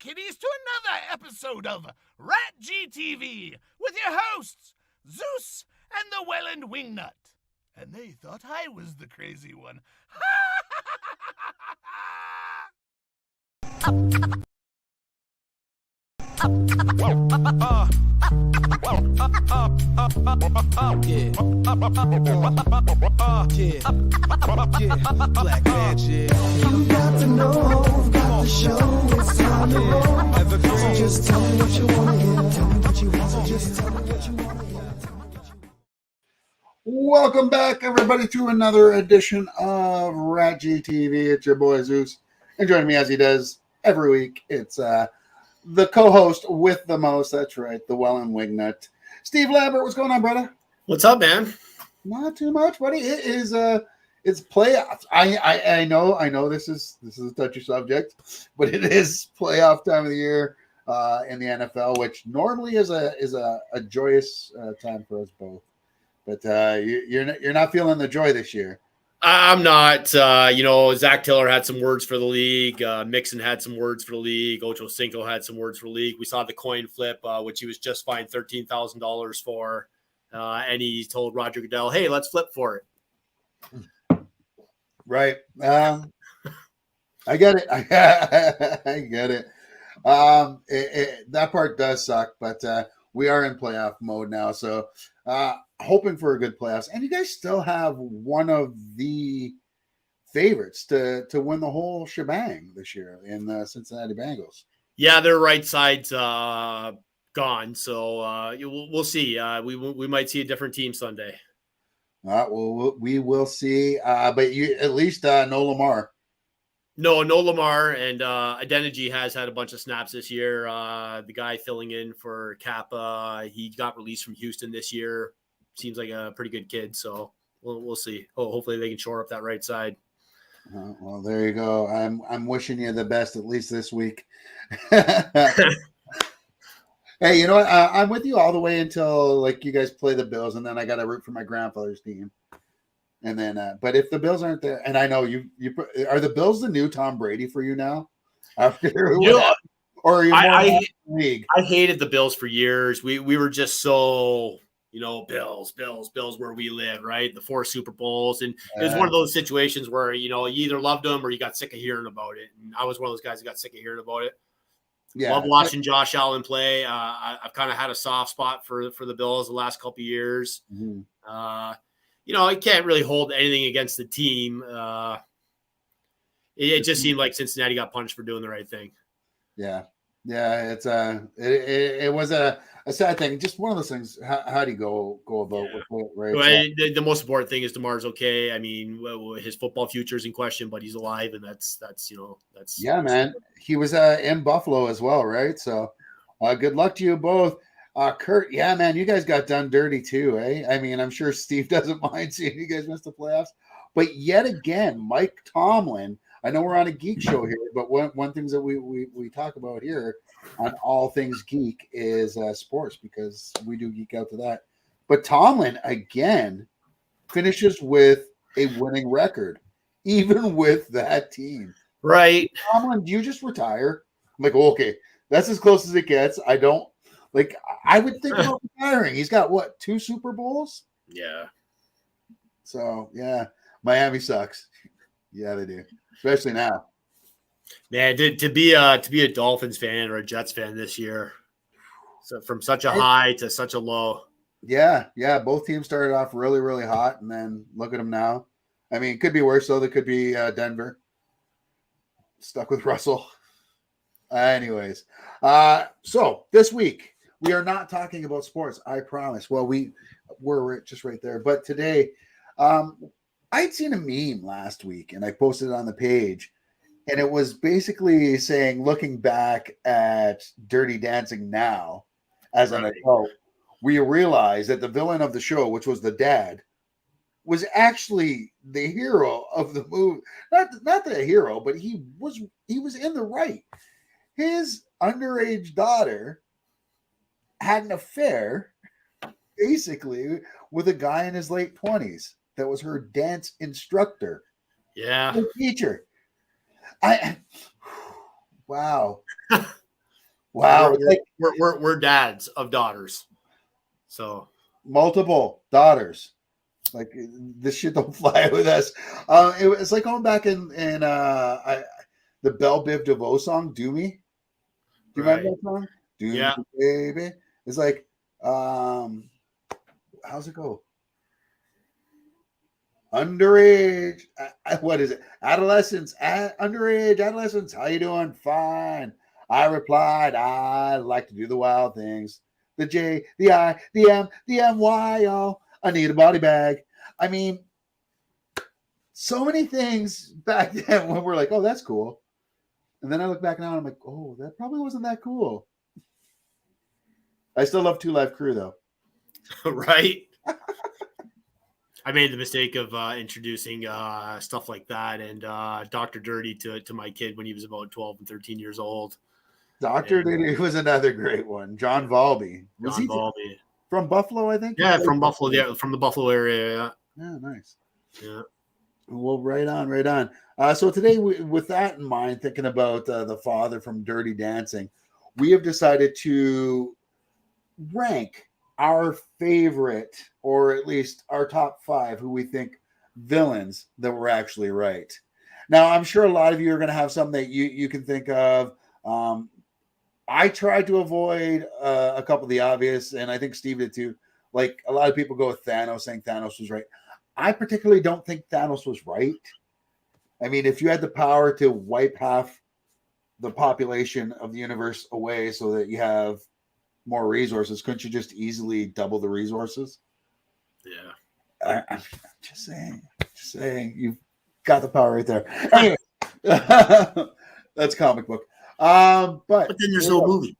kiddies, to another episode of RatG TV with your hosts, Zeus and the Wellandwingnut. And they thought I was the crazy one. Black magic. You got to know, got to show, it's time to roll. So just tell me what you want to hear. Tell me what you want, so just tell me what you want to hear. Welcome back, everybody, to another edition of RatG TV. It's your boy Zeus, and joining me as he does every week, it's the co-host with the most. That's right, the Wellandwingnut, Steve Lambert. What's going on, brother? What's up, man? Not too much, buddy. It is it's playoffs. I know this is a touchy subject, but it is playoff time of the year in the NFL, which normally is a joyous time for us both. But you're not feeling the joy this year. I'm not. Zach Tiller had some words for the league. Mixon had some words for the league. Ocho Cinco had some words for the league. We saw the coin flip, which he was just fined $13,000 for. And he told Roger Goodell, hey, let's flip for it. Right. I get it. I get it. That part does suck, but we are in playoff mode now. So hoping for a good playoffs. And you guys still have one of the favorites to win the whole shebang this year in the Cincinnati Bengals. Yeah, their right side's gone. So we'll see. We might see a different team Sunday. Well, we will see. But you at least no Lamar. No Lamar, and Identity has had a bunch of snaps this year. The guy filling in for Kappa, he got released from Houston this year. Seems like a pretty good kid, so we'll see. Hopefully they can shore up that right side. Well, there you go. I'm wishing you the best, at least this week. Hey, you know what? I'm with you all the way until like you guys play the Bills, and then I got to root for my grandfather's team. And then, but if the Bills aren't there, and I know you are the Bills the new Tom Brady for you now? After or are you more in the league? I hated the Bills for years. We were just so Bills where we live, right? The 4 Super Bowls, and it was one of those situations where you either loved them or you got sick of hearing about it. And I was one of those guys who got sick of hearing about it. Yeah, love watching Josh Allen play. I've kind of had a soft spot for the Bills the last couple of years. Mm-hmm. I can't really hold anything against the team. It just seemed like Cincinnati got punished for doing the right thing. Yeah. It's it was a sad thing. Just one of those things. How do you go about with it, right? Well, the most important thing is DeMar's okay. I mean, his football future is in question, but he's alive, and that's yeah, man. He was in Buffalo as well, right? So, good luck to you both. Kurt, yeah, man, you guys got done dirty too, eh? I mean, I'm sure Steve doesn't mind seeing you guys miss the playoffs. But yet again, Mike Tomlin, I know we're on a Geek show here, but one things that we talk about here on All Things Geek is sports, because we do geek out to that. But Tomlin, again, finishes with a winning record, even with that team. Right. Tomlin, do you just retire? I'm like, okay, that's as close as it gets. I would think about retiring. He's got what, 2 Super Bowls? Yeah. So yeah, Miami sucks. Yeah, they do, especially now. Man, to be a Dolphins fan or a Jets fan this year, so from such a high to such a low. Yeah. Both teams started off really, really hot, and then look at them now. I mean, it could be worse though. They could be Denver, stuck with Russell. Anyways, so this week we are not talking about sports, I promise. Well, we're just right there. But today, I'd seen a meme last week, and I posted it on the page, and it was basically saying, looking back at Dirty Dancing now, as an adult, we realized that the villain of the show, which was the dad, was actually the hero of the movie. Not the hero, but he was in the right. His underage daughter had an affair, basically, with a guy in his late 20s that was her dance instructor. Yeah. Her teacher. Wow. Wow. We're dads of daughters. So Multiple daughters. Like this shit don't fly with us. It's like going back in the Belle Biv DeVoe song, "Do Me." Do you remember that song? Do Yeah. Me, baby. It's like, how's it go? Underage. What is it? Adolescence. Underage adolescence. How you doing? Fine. I replied, I like to do the wild things. The J, the I, the M, the M-Y-O. I need a body bag. I mean, so many things back then when we're like, oh, that's cool. And then I look back now and I'm like, oh, that probably wasn't that cool. I still love Two Live Crew, though. Right. I made the mistake of introducing stuff like that and Dr. Dirty to my kid when he was about 12 and 13 years old. Dr. Dirty was another great one. John Valby. John Valby. From Buffalo, I think? Yeah, from Buffalo. Yeah, from the Buffalo area. Yeah, nice. Yeah. Well, right on, right on. So today, with that in mind, thinking about the father from Dirty Dancing, we have decided to rank our favorite, or at least our top 5, who we think villains that were actually right. Now, I'm sure a lot of you are going to have some that you can think of. I tried to avoid a couple of the obvious, and I think Steve did too. Like a lot of people go with Thanos, saying Thanos was right. I particularly don't think Thanos was right. I mean, if you had the power to wipe half the population of the universe away so that you have more resources, couldn't you just easily double the resources? Yeah. I'm just saying, you've got the power right there. Anyway, that's comic book. But then there's no movie.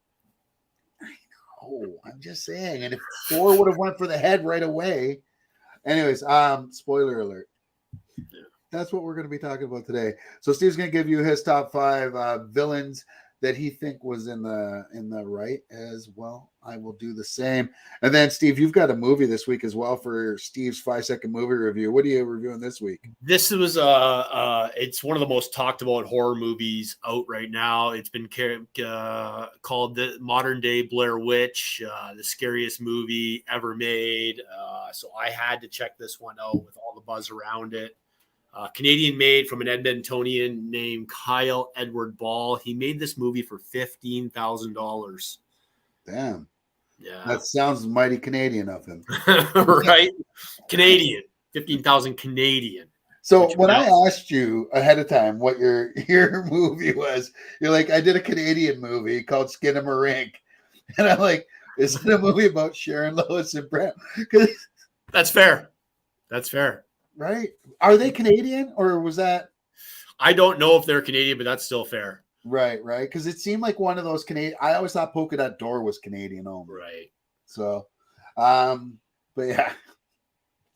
I know. I'm just saying. And if Thor would have went for the head right away. Anyways, spoiler alert. Yeah. That's what we're going to be talking about today. So Steve's going to give you his top 5 villains that he think was in the right as well. I will do the same. And then Steve, you've got a movie this week as well for Steve's 5-second movie review. What are you reviewing this week? This was it's one of the most talked about horror movies out right now. It's been called the modern day Blair Witch, the scariest movie ever made. So I had to check this one out with all the buzz around it. Canadian made from an Edmontonian named Kyle Edward Ball. He made this movie for $15,000. Damn. Yeah. That sounds mighty Canadian of him. Right? Canadian. 15,000 Canadian. So when I asked you ahead of time what your movie was, you're like, I did a Canadian movie called Skinamarink. And I'm like, is it a movie about Sharon, Lois, and Brent? That's fair. That's fair. Right? Are they Canadian or was that? I don't know if they're Canadian, but that's still fair. Right. Because it seemed like one of those Canadian. I always thought Polka Dot Door was Canadian only. Right. So, but yeah,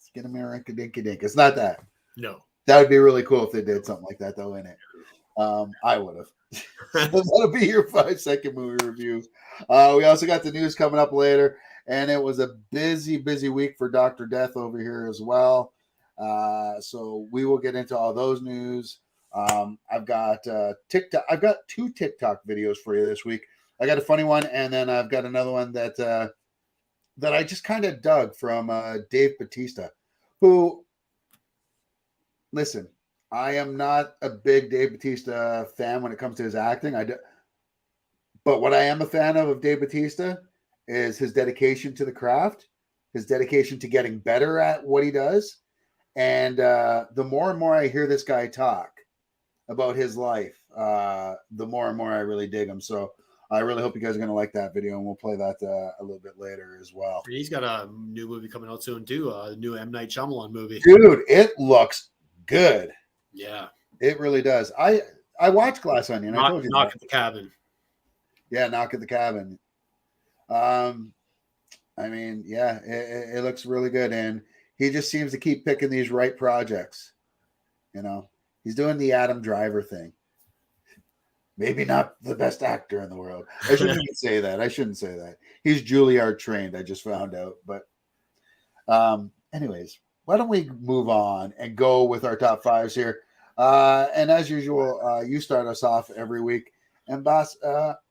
Skinamarink, dinky dink. It's not that. No. That would be really cool if they did something like that though in it. I would have. So that'll be your 5-second movie review. We also got the news coming up later, and it was a busy week for Dr. Death over here as well. So we will get into all those news. I've got TikTok. I've got 2 TikTok videos for you this week. I got a funny one, and then I've got another one that I just kind of dug from Dave Bautista, who, listen, I am not a big Dave Bautista fan when it comes to his acting. But what I am a fan of Dave Bautista is his dedication to the craft, his dedication to getting better at what he does. And the more and more I hear this guy talk about his life, the more and more I really dig him. So I really hope you guys are going to like that video, and we'll play that a little bit later as well. He's got a new movie coming out soon too, the new M. Night Shyamalan movie. Dude, it looks good. Yeah. It really does. I watched Glass Onion. I told you Knock at the Cabin. Yeah, Knock at the Cabin. I mean, yeah, it looks really good, and he just seems to keep picking these right projects. You know, he's doing the Adam Driver thing. Maybe not the best actor in the world. I shouldn't even say that. I shouldn't say that. He's Juilliard trained. I just found out. But anyways, why don't we move on and go with our top 5s here? And as usual, you start us off every week. And Boss,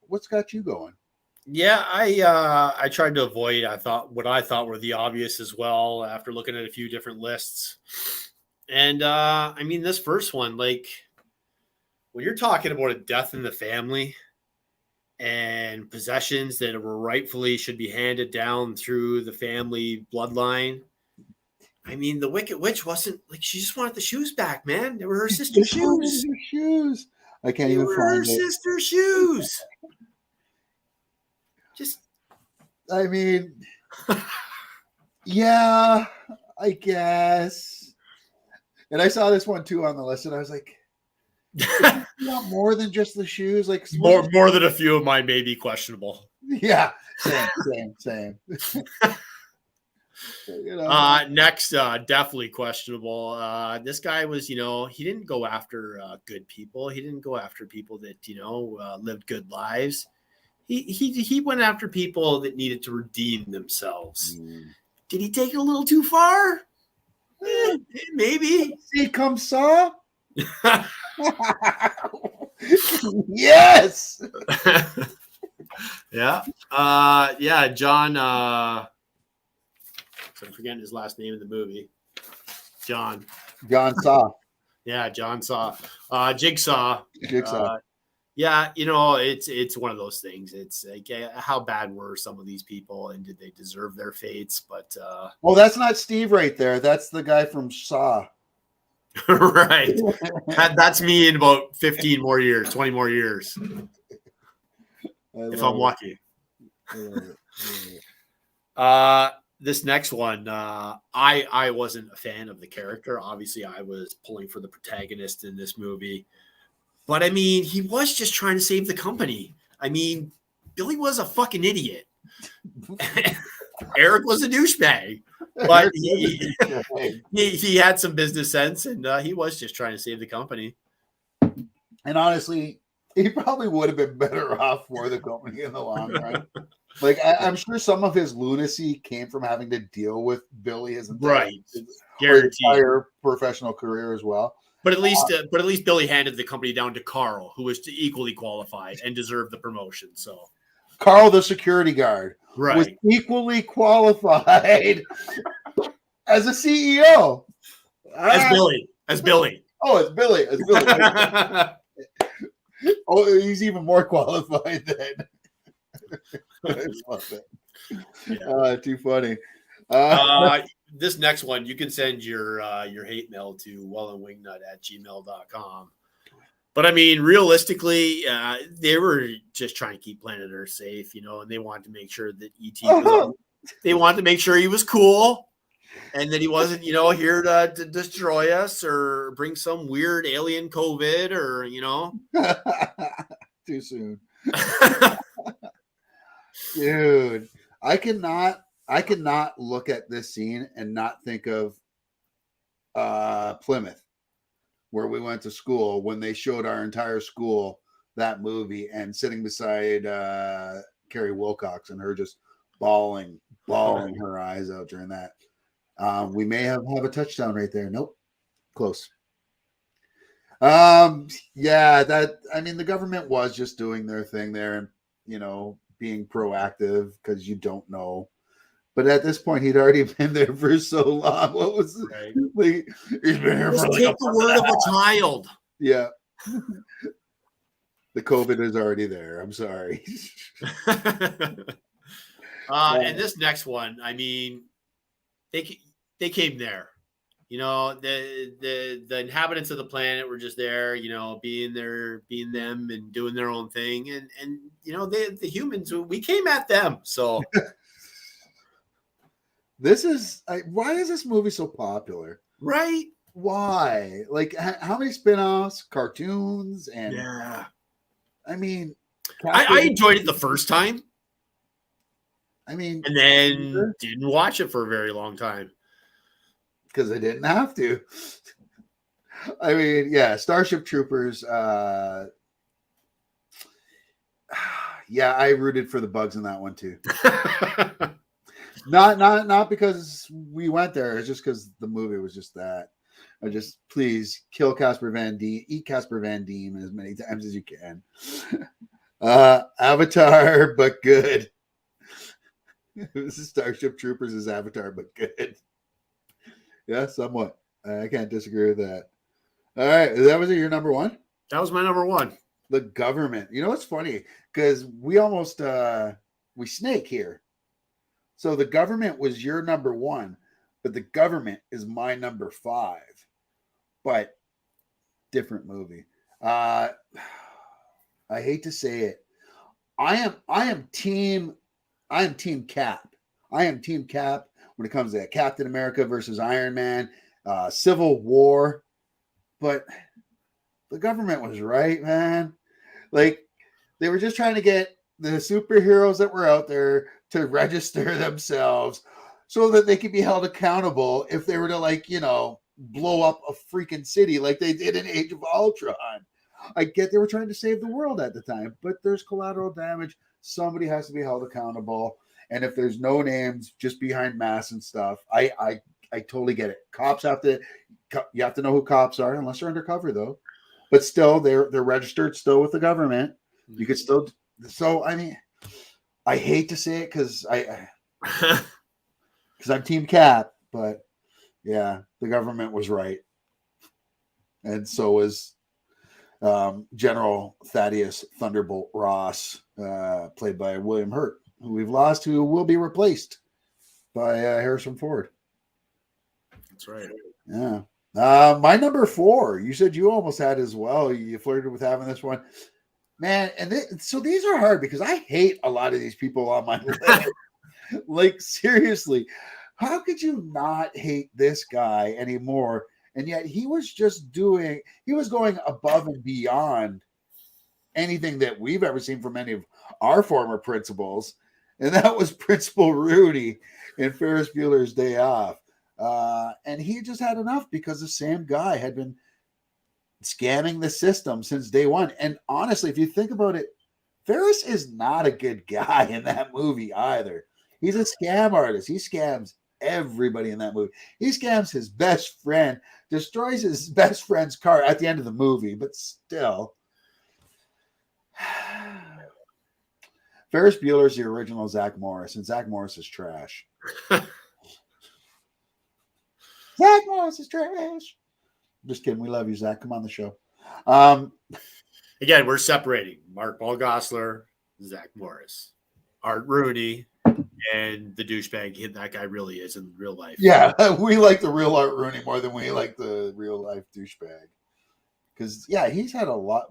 what's got you going? Yeah, I tried to avoid what I thought were the obvious as well after looking at a few different lists. And I mean this first one, like when you're talking about a death in the family and possessions that were rightfully should be handed down through the family bloodline. I mean, the Wicked Witch wasn't like she just wanted the shoes back, man. They were her sister's shoes. Shoes. I can't They even were find her it. sister's shoes. Just, I mean, yeah, I guess. And I saw this one too on the list, and I was like, you want more than just the shoes? Like more than a few of mine may be questionable. Yeah, same. You know. Next, definitely questionable. This guy was, he didn't go after good people. He didn't go after people that lived good lives. He went after people that needed to redeem themselves. Did he take it a little too far? Maybe. See, come saw. Yes. Yeah. John. So I'm forgetting his last name in the movie. John Saw. Yeah, John Saw. Jigsaw. Yeah, it's one of those things. It's like, how bad were some of these people, and did they deserve their fates? But well, that's not Steve right there. That's the guy from Saw. Right. That's me in about 15 more years, 20 more years, if I'm lucky. This next one, I wasn't a fan of the character. Obviously, I was pulling for the protagonist in this movie. But, I mean, he was just trying to save the company. I mean, Billy was a fucking idiot. Eric was a douchebag. But he had some business sense, and he was just trying to save the company. And honestly, he probably would have been better off for the company in the long run. Like, I'm sure some of his lunacy came from having to deal with Billy his entire professional career as well. But at least Billy handed the company down to Carl, who was equally qualified and deserved the promotion. So Carl, the security guard, was equally qualified as a CEO. As Billy. Oh, it's Billy. Oh, he's even more qualified then. I love it. Yeah. Too funny. This next one, you can send your hate mail to wellandwingnut@gmail.com. But I mean, realistically, they were just trying to keep planet Earth safe, and they wanted to make sure that ET they wanted to make sure he was cool and that he wasn't, here to destroy us or bring some weird alien COVID or, Too soon. Dude, I cannot look at this scene and not think of Plymouth, where we went to school, when they showed our entire school that movie, and sitting beside Carrie Wilcox and her just bawling her eyes out during that. We may have a touchdown right there. Nope. Close. The government was just doing their thing there and, being proactive because you don't know. But at this point, he'd already been there for so long. What was it? Like, he's been here for take the word of a child. Yeah. The COVID is already there. I'm sorry. And this next one, I mean, they came there. The inhabitants of the planet were just there, being them and doing their own thing. And the humans, we came at them. So why is this movie so popular? Right? Why? Like, how many spin-offs, cartoons, and yeah. I mean, I enjoyed it the first time. I mean, and then didn't watch it for a very long time. Because I didn't have to. I mean, yeah, Starship Troopers. I rooted for the bugs in that one too. Not because we went there. It's just because the movie was just that. I just please kill Casper Van Dien, eat Casper Van Dien as many times as you can. Avatar, but good. This is Starship Troopers is Avatar, but good. Yeah, somewhat. I can't disagree with that. All right, that was your number one? That was my number one. The government. You know what's funny? Because we almost we snake here. So the government was your number one, but the government is my number 5. But different movie. I hate to say it. I am team Cap. I am team Cap when it comes to Captain America versus Iron Man, Civil War. But the government was right, man. Like, they were just trying to get the superheroes that were out there to register themselves so that they could be held accountable if they were to, like, you know, blow up a freaking city like they did in Age of Ultron. I get they were trying to save the world at the time, but there's collateral damage. Somebody has to be held accountable. And if there's no names just behind masks and stuff, I totally get it. Cops have to, you have to know who cops are, unless they're undercover though. But still, they're registered still with the government. You could still. So I mean, I hate to say it because I'm Team Cap, but yeah, the government was right, and so was General Thaddeus Thunderbolt Ross, played by William Hurt, who we've lost, who will be replaced by Harrison Ford. That's right. Yeah. My number 4, you said you almost had as well. You flirted with having this one, man. And so these are hard because I hate a lot of these people on my list. Like, seriously, how could you not hate this guy anymore? And yet he was going above and beyond anything that we've ever seen from any of our former principals. And that was Principal Rudy in Ferris Bueller's Day Off. And he just had enough because the same guy had been scamming the system since day one. And honestly, if you think about it, Ferris is not a good guy in that movie either. He's a scam artist. He scams everybody in that movie. He scams his best friend, destroys his best friend's car at the end of the movie, but still. Ferris Bueller's the original Zach Morris, and Zach Morris is trash. Zach Morris is trash. Just kidding. We love you, Zach. Come on the show. Again, we're separating Mark Paul Gosselaar, Zach Morris, Art Rooney, and the douchebag that guy really is in real life. Yeah, we like the real Art Rooney more than we like the real life douchebag. Because, yeah, he's had a lot.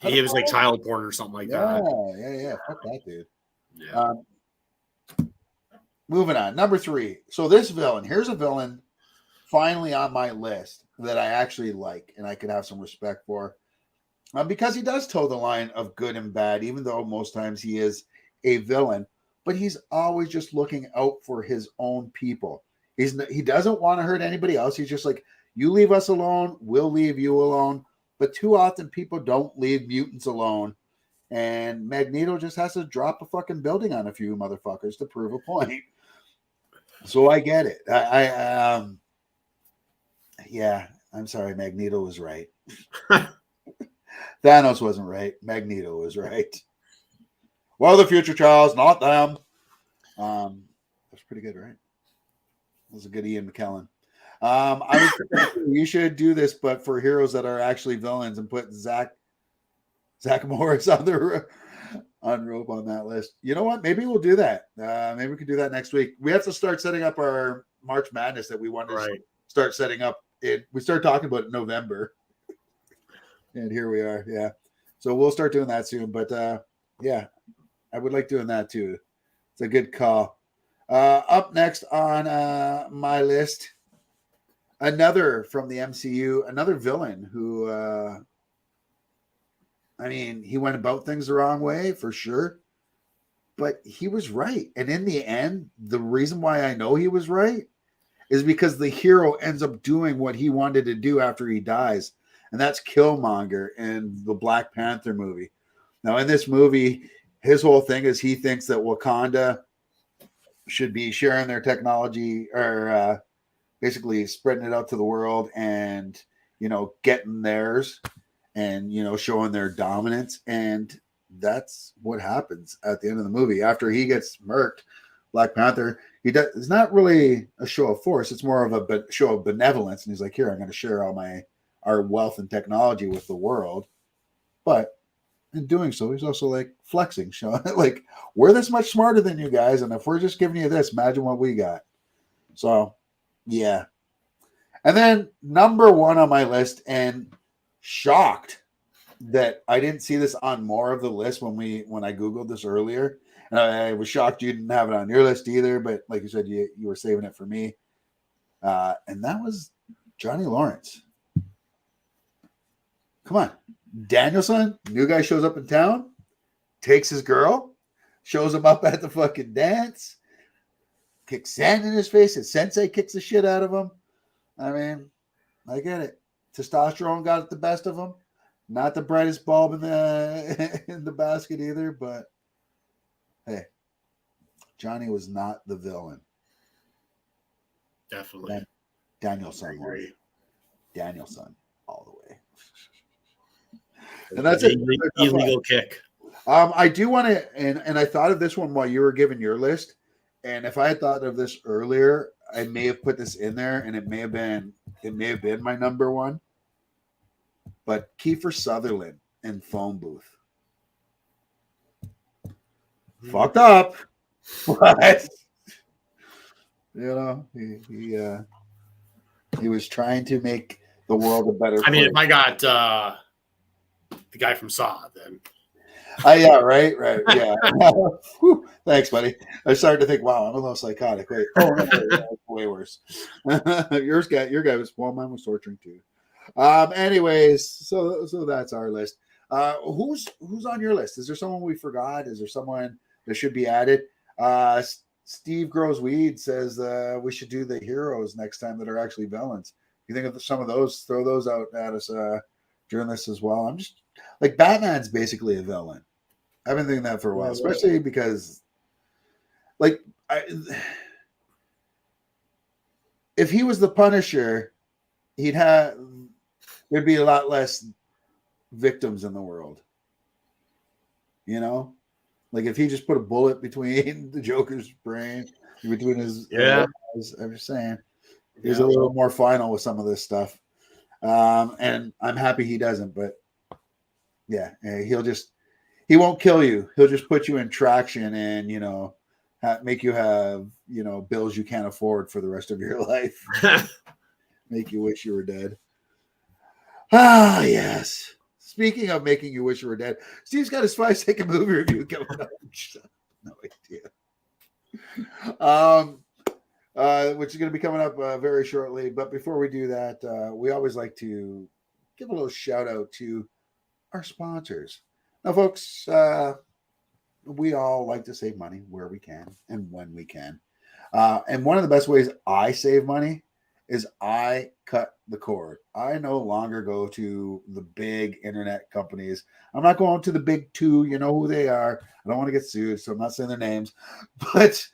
He was like child porn or something like that. Yeah. Fuck that dude. Yeah. Moving on. Number 3. So this villain, here's a villain finally on my list that I actually like and I could have some respect for. Because he does toe the line of good and bad, even though most times he is a villain. But he's always just looking out for his own people. He doesn't want to hurt anybody else. He's just like, you leave us alone, we'll leave you alone. But too often people don't leave mutants alone. And Magneto just has to drop a fucking building on a few motherfuckers to prove a point. So I get it. Yeah, I'm sorry. Magneto was right. Thanos wasn't right. Magneto was right. Well, the future Charles, not them. That's pretty good, right? That was a good Ian McKellen. You should do this, but for heroes that are actually villains, and put Zach Morris on rope on that list. You know what? Maybe we'll do that. Maybe we could do that next week. We have to start setting up our March Madness that we want to start setting up. We started talking about it in November, and here we are. Yeah, so we'll start doing that soon. But yeah, I would like doing that too. It's a good call. Up next on my list, another from the MCU, another villain who, I mean, he went about things the wrong way for sure, but he was right. And in the end, the reason why I know he was right is because the hero ends up doing what he wanted to do after he dies. And that's Killmonger in the Black Panther movie. Now, in this movie, his whole thing is he thinks that Wakanda should be sharing their technology or basically spreading it out to the world and, you know, getting theirs and, you know, showing their dominance. And that's what happens at the end of the movie. After he gets murked, Black Panther, it's not really a show of force. It's more of a show of benevolence. And he's like, here, I'm going to share our wealth and technology with the world. But in doing so, he's also like flexing, showing like, we're this much smarter than you guys. And if we're just giving you this, imagine what we got. So, yeah. And then number one on my list, and shocked that I didn't see this on more of the list when I Googled this earlier. And I was shocked you didn't have it on your list either, but like you said, you were saving it for me. And that was Johnny Lawrence. Come on. Danielson, new guy shows up in town, takes his girl, shows him up at the fucking dance, kicks sand in his face, and Sensei kicks the shit out of him. I mean, I get it. Testosterone got the best of him. Not the brightest bulb in the basket either, but hey, Johnny was not the villain. Definitely. Danielson. Agree. Danielson all the way. And that's it. Illegal kick. I do want to, and I thought of this one while you were giving your list. And if I had thought of this earlier, I may have put this in there, and it may have been my number one. But Kiefer Sutherland in Phone Booth. Fucked up. But he was trying to make the world a better place. I mean, if I got the guy from Saw, then yeah, right, yeah. Whew, thanks, buddy. I started to think, wow, I'm a little psychotic. Wait, way worse. Your guy was, well, mine was torturing too. Anyways, so that's our list. Who's on your list? Is there someone we forgot? Is there someone that should be added? Steve Grows Weed says we should do the heroes next time that are actually villains. You think of some of those? Throw those out at us during this as well. I'm just like, Batman's basically a villain. I've been thinking that for a while, especially because, like, if he was the Punisher, there'd be a lot less victims in the world. You know, like if he just put a bullet between the Joker's brain, between his eyes, I'm just saying, he's a little more final with some of this stuff. And I'm happy he doesn't, but yeah, he won't kill you. He'll just put you in traction and, make you have, bills you can't afford for the rest of your life. Make you wish you were dead. Ah, yes. Speaking of making you wish you were dead, Steve's got his 5-second movie review coming up. No idea. Which is going to be coming up very shortly. But before we do that, we always like to give a little shout out to our sponsors. Now, folks, we all like to save money where we can and when we can. And one of the best ways I save money is I cut the cord. I no longer go to the big internet companies. I'm not going to the big two. You know who they are. I don't want to get sued, so I'm not saying their names. But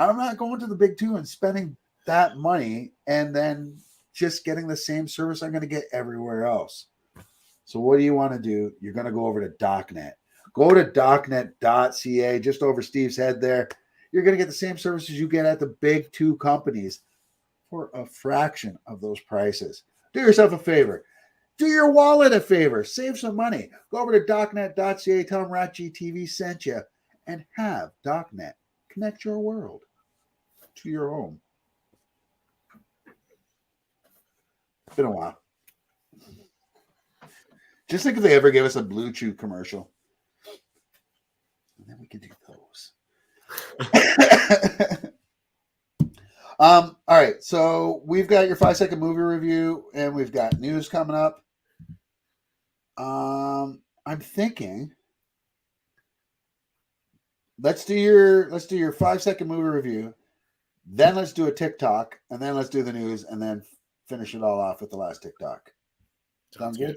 I'm not going to the big two and spending that money and then just getting the same service I'm going to get everywhere else. So what do you want to do? You're going to go over to DocNet. Go to docnet.ca, just over Steve's head there. You're going to get the same services you get at the big two companies for a fraction of those prices. Do yourself a favor. Do your wallet a favor. Save some money. Go over to docnet.ca, tell them RatG TV sent you, and have DocNet connect your world to your home. It's been a while. Just think if they ever gave us a Blue Chew commercial. And then we could do those. All right. So we've got your 5-second movie review and we've got news coming up. I'm thinking let's do your 5-second movie review. Then let's do a TikTok and then let's do the news and then finish it all off with the last TikTok. Sounds good?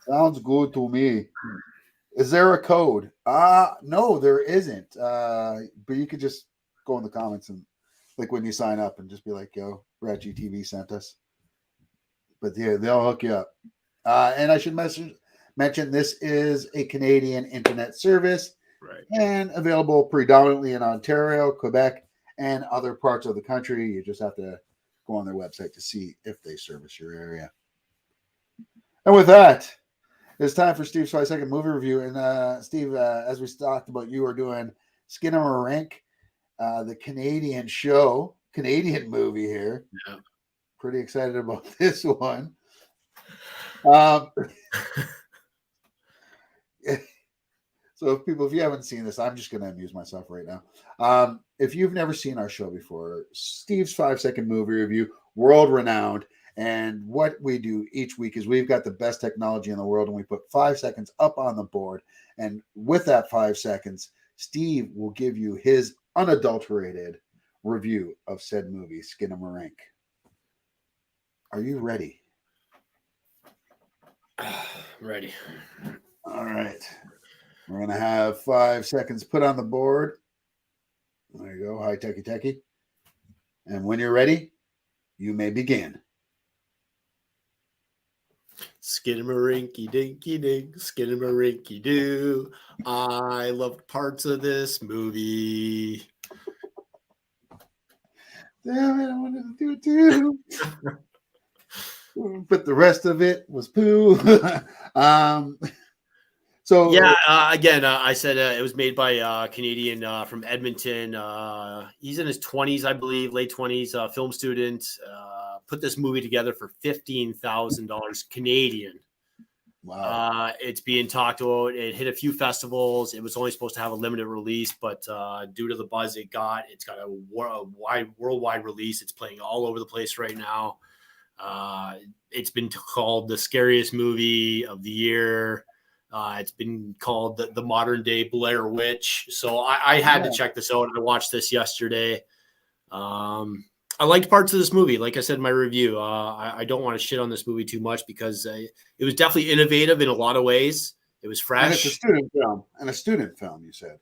Sounds good to me. Is there a code? No, there isn't. But you could just go in the comments and like when you sign up and just be like, yo, RatG TV sent us. But yeah, they'll hook you up. And I should mention, this is a Canadian internet service Right. and available predominantly in Ontario, Quebec, and other parts of the country. You just have to go on their website to see if they service your area. And with that, it's time for Steve's 5-second movie review. And Steve, as we talked about, you are doing Skinamarink, the Canadian movie here. Yeah. Pretty excited about this one. So if you haven't seen this, I'm just going to amuse myself right now. If you've never seen our show before, Steve's 5-second movie review, world renowned. And what we do each week is we've got the best technology in the world, and we put 5 seconds up on the board. And with that 5 seconds, Steve will give you his unadulterated review of said movie, Skinamarink. Are you ready? Ready. All right. We're going to have 5 seconds put on the board. There you go. Hi, techie. And when you're ready, you may begin. Skinamarink dinky dink, Skinamarink doo. I loved parts of this movie. Damn it, I wanted to do it too. But the rest of it was poo. So yeah, again, I said it was made by a Canadian from Edmonton. He's in his 20s, I believe, late 20s, film student. Put this movie together for $15,000 Canadian. wow. It's being talked about. It hit a few festivals. It was only supposed to have a limited release, but due to the buzz it's got a wide worldwide release. It's playing all over the place right now. It's been called the scariest movie of the year. It's been called the modern day Blair Witch. So I had to check this out. I watched this yesterday. I liked parts of this movie. Like I said in my review, I don't want to shit on this movie too much because it was definitely innovative in a lot of ways. It was fresh. And it's a student film. You said.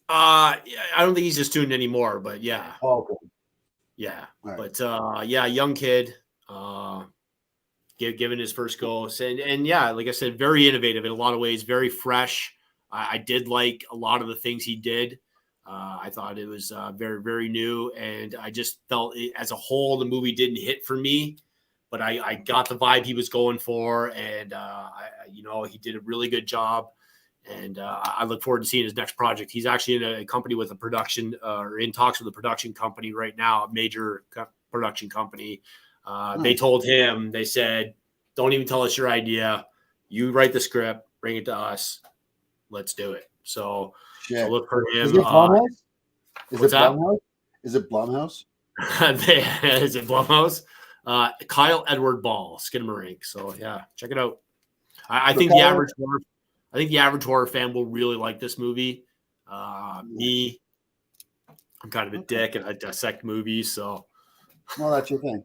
I don't think he's a student anymore, but yeah. Oh, okay. Yeah. Right. But young kid. Given his first go. And yeah, like I said, very innovative in a lot of ways, very fresh. I did like a lot of the things he did. I thought it was very, very new. And I just felt as a whole, the movie didn't hit for me, but I got the vibe he was going for. And, he did a really good job. And I look forward to seeing his next project. He's actually in a company with a production or in talks with a production company right now, a major production company. They told him, they said, don't even tell us your idea. You write the script, bring it to us. Let's do it. So look for him. Is it Blumhouse? Is it Blumhouse? Is it Blumhouse? Kyle Edward Ball, Skinamarink. So yeah, check it out. I think the average horror fan will really like this movie. Me, I'm kind of a dick and I dissect movies. So well, that's your thing.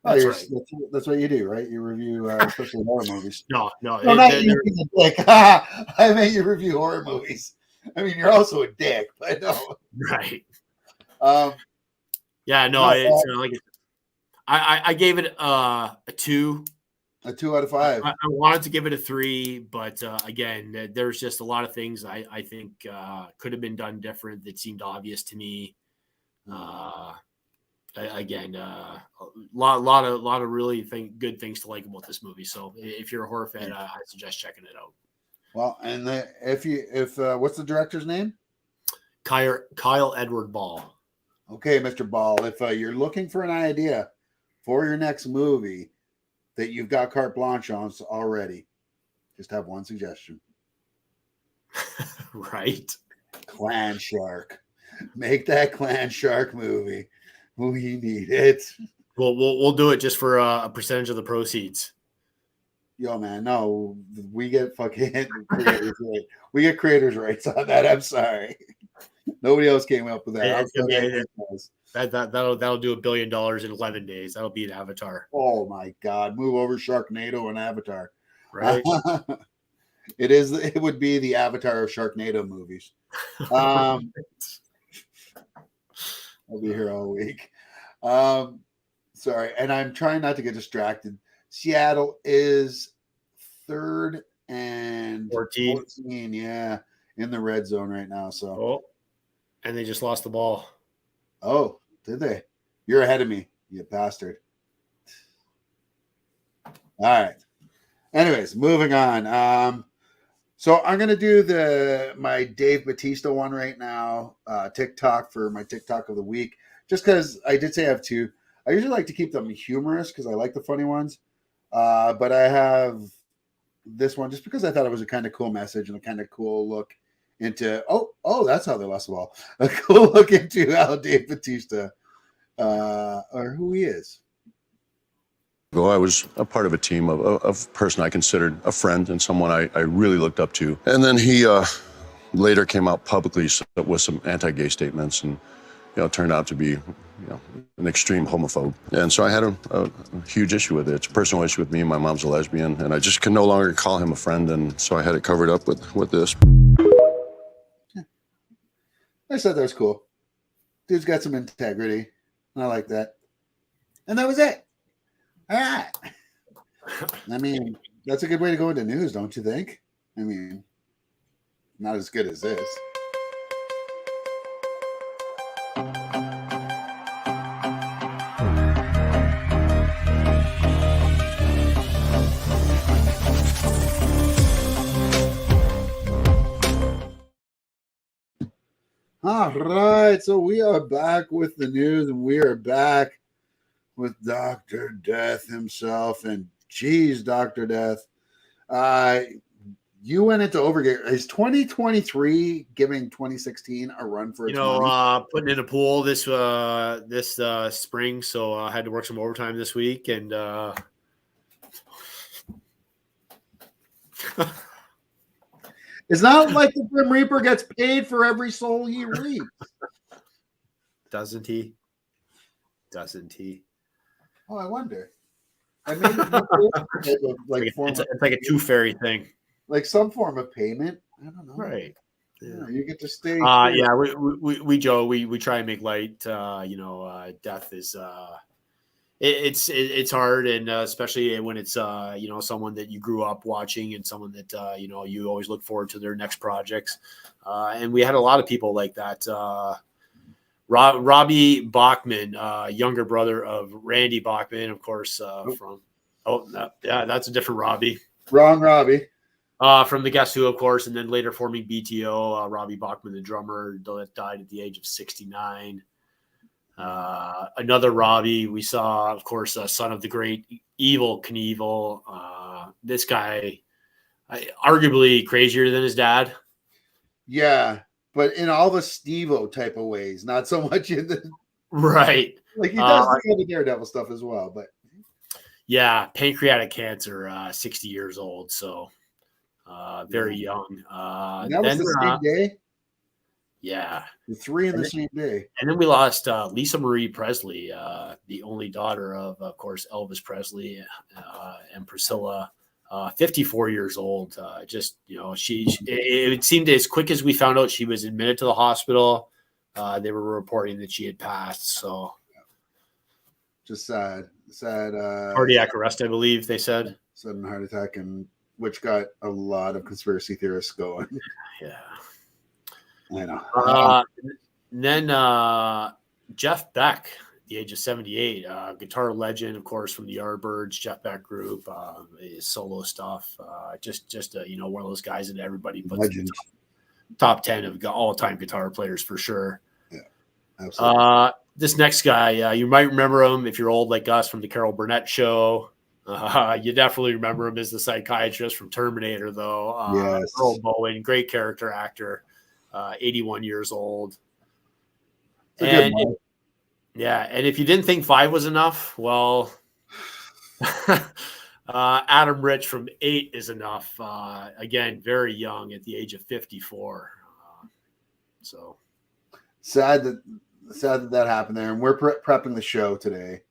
That's right. That's what you do, right? You review especially horror movies. No, not you being a dick. I meant you review horror movies. I mean, you're also a dick, but no. Right. Yeah, no, I gave it a 2. A 2 out of 5. I wanted to give it a 3, but again, there's just a lot of things I think could have been done different that seemed obvious to me. Again, a lot of really good things to like about this movie. So if you're a horror fan, I suggest checking it out. Well, and if what's the director's name? Kyle Edward Ball. Okay, Mr. Ball. If you're looking for an idea for your next movie that you've got carte blanche on already, just have one suggestion. Right. Clan Shark. Make that Clan Shark movie. We need it. We'll do it just for a percentage of the proceeds. Yo, man, no, we get fucking creators right. We get creators' rights on that. I'm sorry. Nobody else came up with that. That'll do $1 billion in 11 days. That'll beat Avatar. Oh my God! Move over Sharknado and Avatar. Right. It would be the Avatar of Sharknado movies. I'll be here all week. Sorry, and I'm trying not to get distracted. Seattle is third and 14. 14, yeah, in the red zone right now. So, Oh, and they just lost the ball. oh, did they? You're ahead of me, you bastard. All right. Anyways, moving on. So I'm gonna do my Dave Bautista one right now, TikTok for my TikTok of the week, just because I did say I have two. I usually like to keep them humorous because I like the funny ones, but I have this one just because I thought it was a kind of cool message and a kind of cool look into that's how they lost the ball. A cool look into how Dave Bautista or who he is. I was a part of a team of a person I considered a friend and someone I really looked up to. And then he later came out publicly with some anti-gay statements and, turned out to be, an extreme homophobe. And so I had a huge issue with it. It's a personal issue with me. My mom's a lesbian, and I just could no longer call him a friend. And so I had it covered up with this. I said that was cool. Dude's got some integrity, and I like that. And that was it. All right. I mean, that's a good way to go into news, don't you think? I mean, not as good as this. All right, so we are back with the news, and we are back with Dr. Death himself. And geez, Dr. Death, you went into Overgate. Is 2023 giving 2016 a run for its money? Putting in a pool this spring, so I had to work some overtime this week, and It's not like the Grim Reaper gets paid for every soul he reaps. Doesn't he? Doesn't he? Oh, I wonder. I mean, it's like a tooth fairy thing, like some form of payment. I don't know. Right? Yeah, you get to stay. Yeah, we Joe, we try and make light. Death is it's hard, and especially when it's someone that you grew up watching and someone that you always look forward to their next projects. And we had a lot of people like that. Robbie Bachman, younger brother of Randy Bachman, of course, that's a different Robbie. Wrong Robbie. From the Guess Who, of course, and then later forming BTO, Robbie Bachman, the drummer, that died at the age of 69. Another Robbie we saw, of course, son of the great Evel Knievel. This guy, arguably crazier than his dad. Yeah, but in all the Steve-O type of ways, not so much in the right. Like he does the Daredevil stuff as well, but yeah, pancreatic cancer, 60 years old, so very young. And that was the same day. Yeah, the three in the same day. And then we lost Lisa Marie Presley, the only daughter of course, Elvis Presley and Priscilla, 54 years old. It seemed as quick as we found out she was admitted to the hospital, they were reporting that she had passed. So just sad. Cardiac arrest, I believe they said. Sudden heart attack, and which got a lot of conspiracy theorists going. Yeah. I know. Then Jeff Beck, the age of 78, guitar legend, of course, from the Yardbirds, Jeff Beck group, his solo stuff. Just one of those guys that everybody puts in the top 10 of all-time guitar players for sure. Yeah, absolutely. This next guy, you might remember him if you're old like us from the Carol Burnett show. You definitely remember him as the psychiatrist from Terminator, though. Yes. Earl Bowen, great character actor. 81 years old. And if you didn't think 5 was enough, well, Adam Rich from 8 is enough. Again, very young at the age of 54. So sad that happened there. And we're prepping the show today,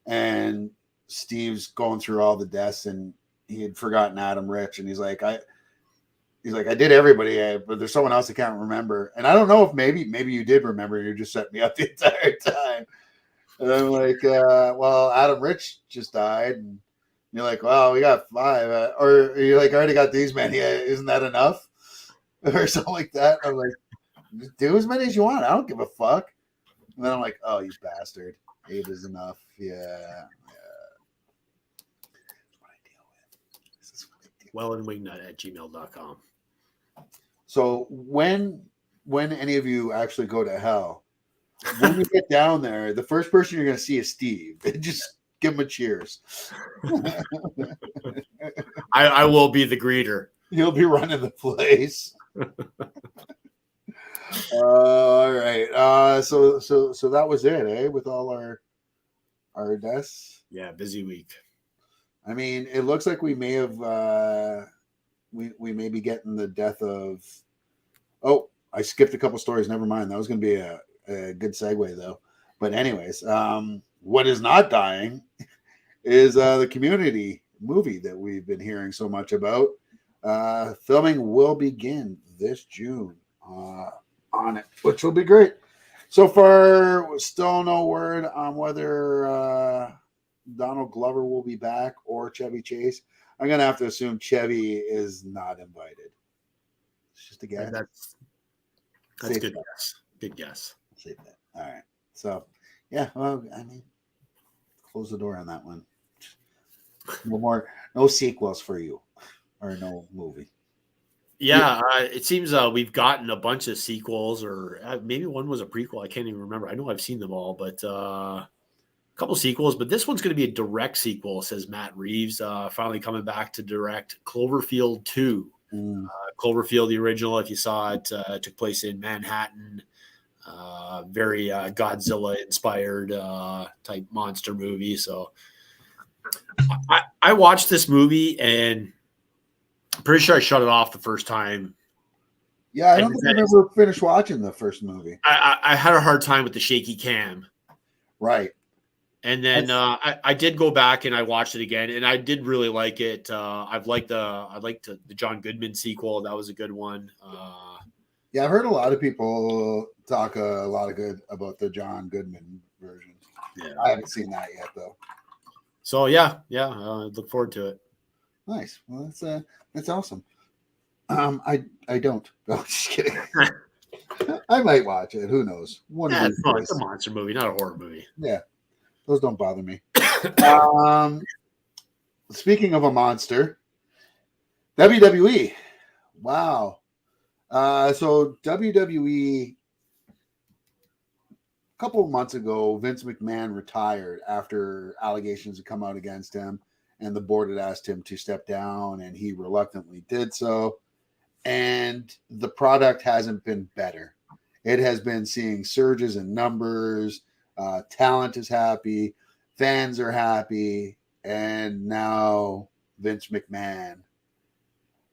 and Steve's going through all the deaths, and he had forgotten Adam Rich, and he's like, I did everybody, but there's someone else I can't remember. And I don't know if maybe you did remember. You just set me up the entire time. And I'm like, well, Adam Rich just died. And You're like, well, we got 5, or you're like, I already got these many. Isn't that enough, or something like that? I'm like, just do as many as you want. I don't give a fuck. And then I'm like, oh, you bastard, 8 is enough. Yeah. Wellandwingnut@gmail.com. So when any of you actually go to hell, when you get down there, the first person you're going to see is Steve. Just give him a cheers. I will be the greeter. He'll be running the place. All right. So that was it, eh? With all our deaths. Yeah, busy week. I mean, it looks like we may have we may be getting the death of. Oh, I skipped a couple stories. Never mind. That was going to be a good segue, though. But anyways, what is not dying is the Community movie that we've been hearing so much about. Filming will begin this June on it, which will be great. So far, still no word on whether Donald Glover will be back or Chevy Chase. I'm going to have to assume Chevy is not invited. It's just a guess. That's Safe good bet. guess. Good guess. Safe bet. All right. So, yeah, well, I mean, close the door on that one. No sequels for you, or no movie. Yeah, it seems we've gotten a bunch of sequels, or maybe one was a prequel. I can't even remember. I know I've seen them all, but a couple sequels. But this one's going to be a direct sequel, says Matt Reeves, finally coming back to direct Cloverfield 2. Cloverfield, the original, if you saw it, took place in Manhattan. Very Godzilla-inspired type monster movie. So I watched this movie, and I'm pretty sure I shut it off the first time. Yeah, I don't think I've ever finished watching the first movie. I had a hard time with the shaky cam. Right. And then I did go back and I watched it again, and I did really like it. I liked the John Goodman sequel. That was a good one. Yeah, I've heard a lot of people talk a lot of good about the John Goodman version. Yeah. I haven't seen that yet, though. So yeah, I look forward to it. Nice. Well, that's awesome. I don't. No, just kidding. I might watch it. Who knows? It's a monster movie, not a horror movie. Yeah, those don't bother me. Speaking of a monster, WWE. Wow. So WWE, a couple of months ago, Vince McMahon retired after allegations had come out against him, and the board had asked him to step down, and he reluctantly did so. And the product hasn't been better. It has been seeing surges in numbers. Talent is happy. Fans are happy. And now Vince McMahon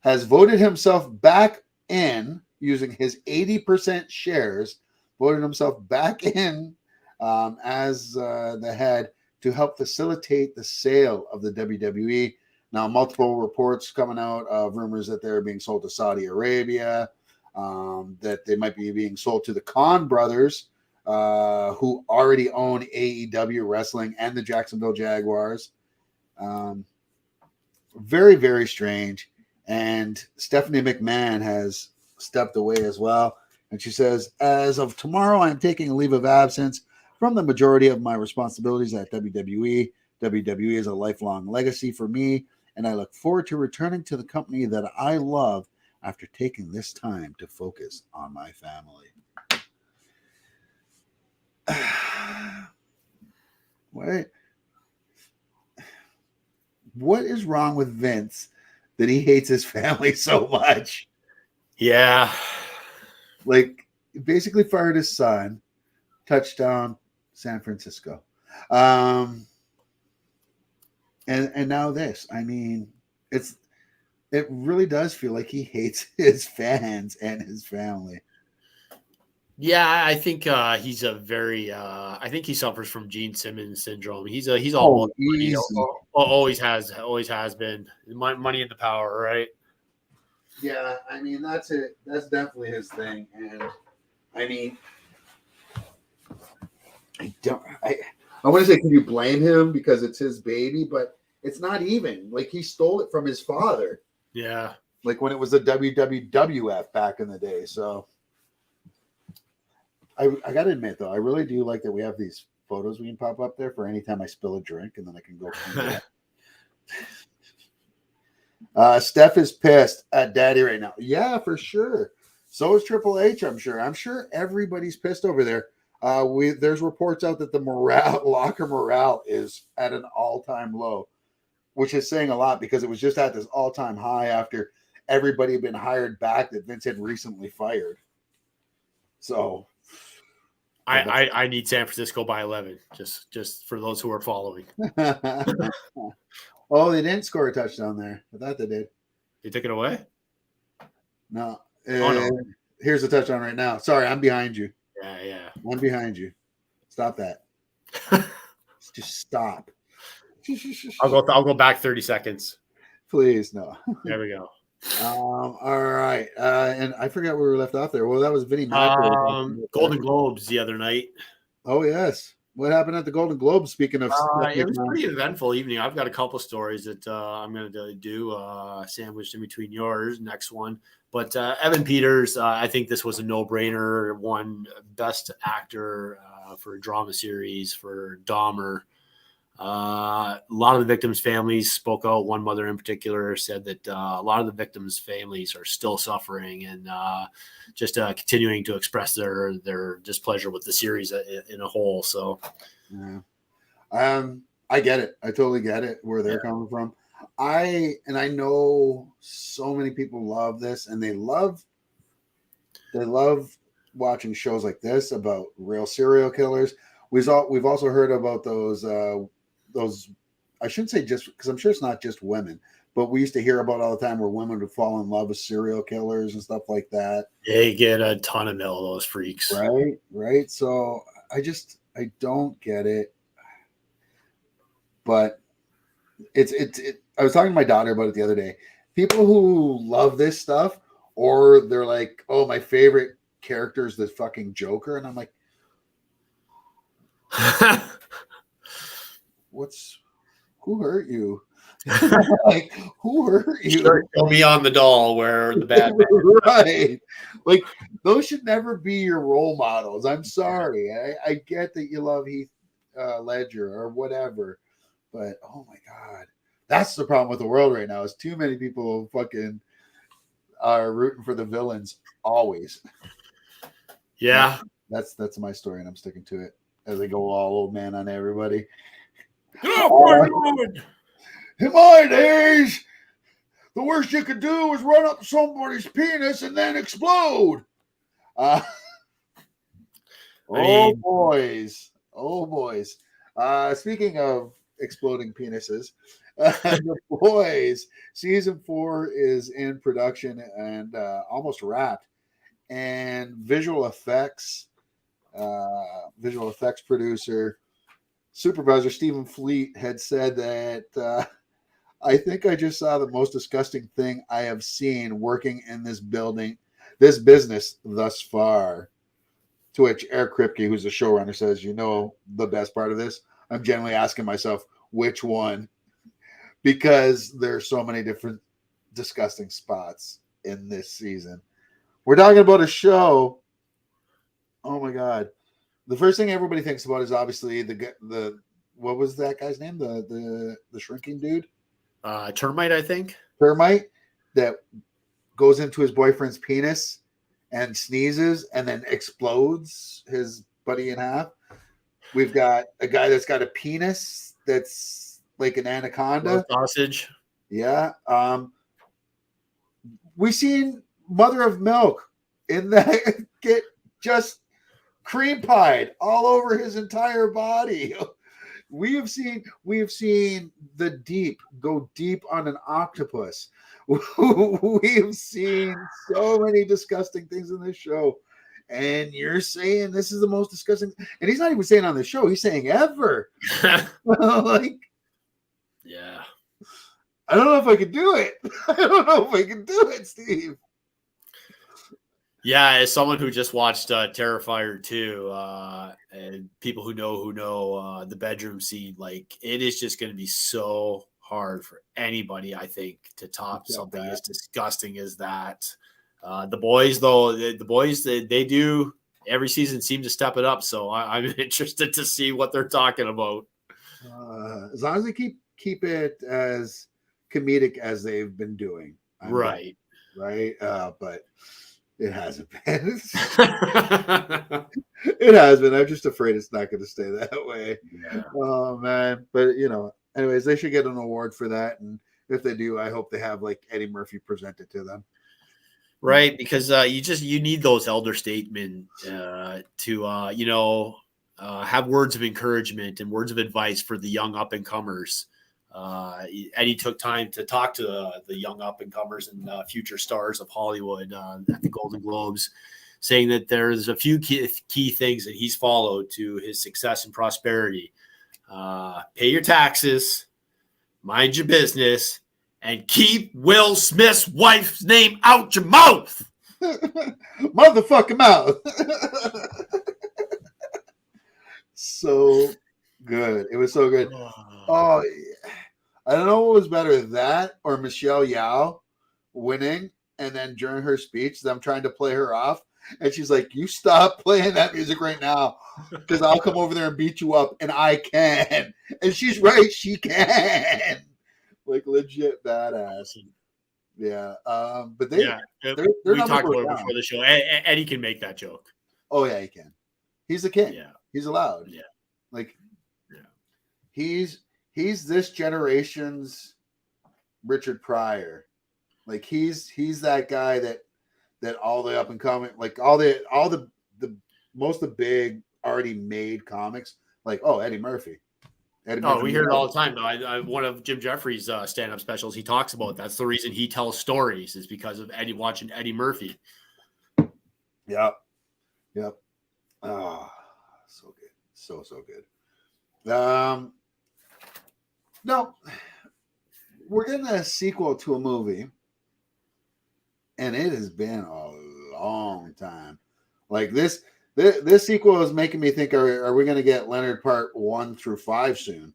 has voted himself back in using his 80% shares, voted himself back in as the head to help facilitate the sale of the WWE. Now, multiple reports coming out of rumors that they're being sold to Saudi Arabia, that they might be being sold to the Khan brothers, who already own AEW Wrestling and the Jacksonville Jaguars. Very, very strange. And Stephanie McMahon has stepped away as well. And she says, as of tomorrow, I'm taking a leave of absence from the majority of my responsibilities at WWE. WWE is a lifelong legacy for me, and I look forward to returning to the company that I love after taking this time to focus on my family. What is wrong with Vince that he hates his family so much? Yeah. Like, basically fired his son, touchdown, San Francisco. And now this. I mean, it really does feel like he hates his fans and his family. Yeah, I think he's a very. I think he suffers from Gene Simmons syndrome. He's all about money. Always has been. Money and the power, right? Yeah, I mean that's it. That's definitely his thing. And I mean, I want to say, can you blame him because it's his baby? But It's not even like he stole it from his father. Yeah. Like when it was the WWF back in the day. So I got to admit, though, I really do like that we have these photos we can pop up there for any time I spill a drink, and then I can go clean it. Steph is pissed at Daddy right now. Yeah, for sure. So is Triple H, I'm sure. I'm sure everybody's pissed over there. There's reports out that the locker morale is at an all-time low, which is saying a lot because it was just at this all-time high after everybody had been hired back that Vince had recently fired. So I need San Francisco by 11, just for those who are following. Oh, they didn't score a touchdown there. I thought they did. They took it away? No. No. Here's the touchdown right now. Sorry, I'm behind you. Yeah. I'm behind you. Stop that. Just stop. I'll go back 30 seconds. Please, no. There we go. All right. And I forgot where we left off there. Well, that was Vinny Mac. Golden Globes the other night. Oh, yes. What happened at the Golden Globes? Speaking of it was a pretty eventful evening. I've got a couple stories that I'm going to do sandwiched in between yours. Next one. But Evan Peters, I think this was a no-brainer. Won Best Actor for a drama series for Dahmer. A lot of the victims' families spoke out. One mother in particular said that a lot of the victims' families are still suffering and just continuing to express their displeasure with the series in a whole. So, yeah. I get it. I totally get it where they're coming from. I know so many people love this, and they love watching shows like this about real serial killers. We've also heard about those I shouldn't say just because I'm sure it's not just women, but we used to hear about all the time where women would fall in love with serial killers and stuff like that. They get a ton of mail, those freaks. Right. So I don't get it, but it's I was talking to my daughter about it the other day. People who love this stuff, or they're like, oh, my favorite character is the fucking Joker. And I'm like, who hurt you? Like, who hurt you? Show me on the doll where the bad right. Like, those should never be your role models. I'm sorry. I get that you love Heath Ledger or whatever, but oh my God. That's the problem with the world right now is too many people fucking are rooting for the villains always. Yeah. That's my story, and I'm sticking to it as I go all old man on everybody. In my days, the worst you could do was run up somebody's penis and then explode. Boys. Speaking of exploding penises, The Boys season 4 is in production and almost wrapped. And visual effects producer supervisor Stephen Fleet had said that I think I just saw the most disgusting thing I have seen working in this business thus far. To which Eric Kripke, who's the showrunner, says, the best part of this? I'm generally asking myself, which one? Because there's so many different disgusting spots in this season. We're talking about a show. Oh my God. The first thing everybody thinks about is obviously the what was that guy's name? The shrinking dude? Termite, I think. Termite that goes into his boyfriend's penis and sneezes and then explodes his buddy in half. We've got a guy that's got a penis that's like an anaconda. Sausage. Yeah. We've seen Mother of Milk in that get just cream pied all over his entire body. We have seen the Deep go deep on an octopus. We have seen so many disgusting things in this show. And you're saying this is the most disgusting. And he's not even saying on the show. He's saying ever. Like, yeah. I don't know if I could do it. I don't know if I can do it, Steve. Yeah, as someone who just watched Terrifier 2, and people who know the bedroom scene, like it is just going to be so hard for anybody, I think, to top something as disgusting as that. The boys, though, the boys, they do every season seem to step it up. So I'm interested to see what they're talking about. As long as they keep it as comedic as they've been doing. Right. But it hasn't been. It has been. I'm just afraid it's not going to stay that way. Yeah. Oh, man. But, anyways, they should get an award for that. And if they do, I hope they have like Eddie Murphy present it to them. Right. Because you need those elder statesmen to have words of encouragement and words of advice for the young up and comers. Eddie took time to talk to the young up and comers and future stars of Hollywood at the Golden Globes, saying that there's a few key things that he's followed to his success and prosperity. Pay your taxes, mind your business, and keep Will Smith's wife's name out your mouth. Motherfucking mouth. So good. It was so good. Oh, I don't know what was better, that or Michelle Yeoh winning, and then during her speech, them trying to play her off, and she's like, "You stop playing that music right now, because I'll come over there and beat you up, and I can." And she's right, she can. Like legit badass. Yeah. But they're we talked about it before the show. Eddie can make that joke. Oh yeah, he can. He's a king. Yeah. He's allowed. Yeah. He's this generation's Richard Pryor. Like he's that guy that all the up and coming, like all the most of the big already made comics, like Eddie Murphy. We hear it all the time. Though one of Jim Jeffries' stand-up specials, he talks about that's the reason he tells stories is because of watching Eddie Murphy. Yep. Oh, so good. So good. No, we're getting a sequel to a movie, and it has been a long time. Like this sequel is making me think: Are we going to get Leonard Part 1 through 5 soon?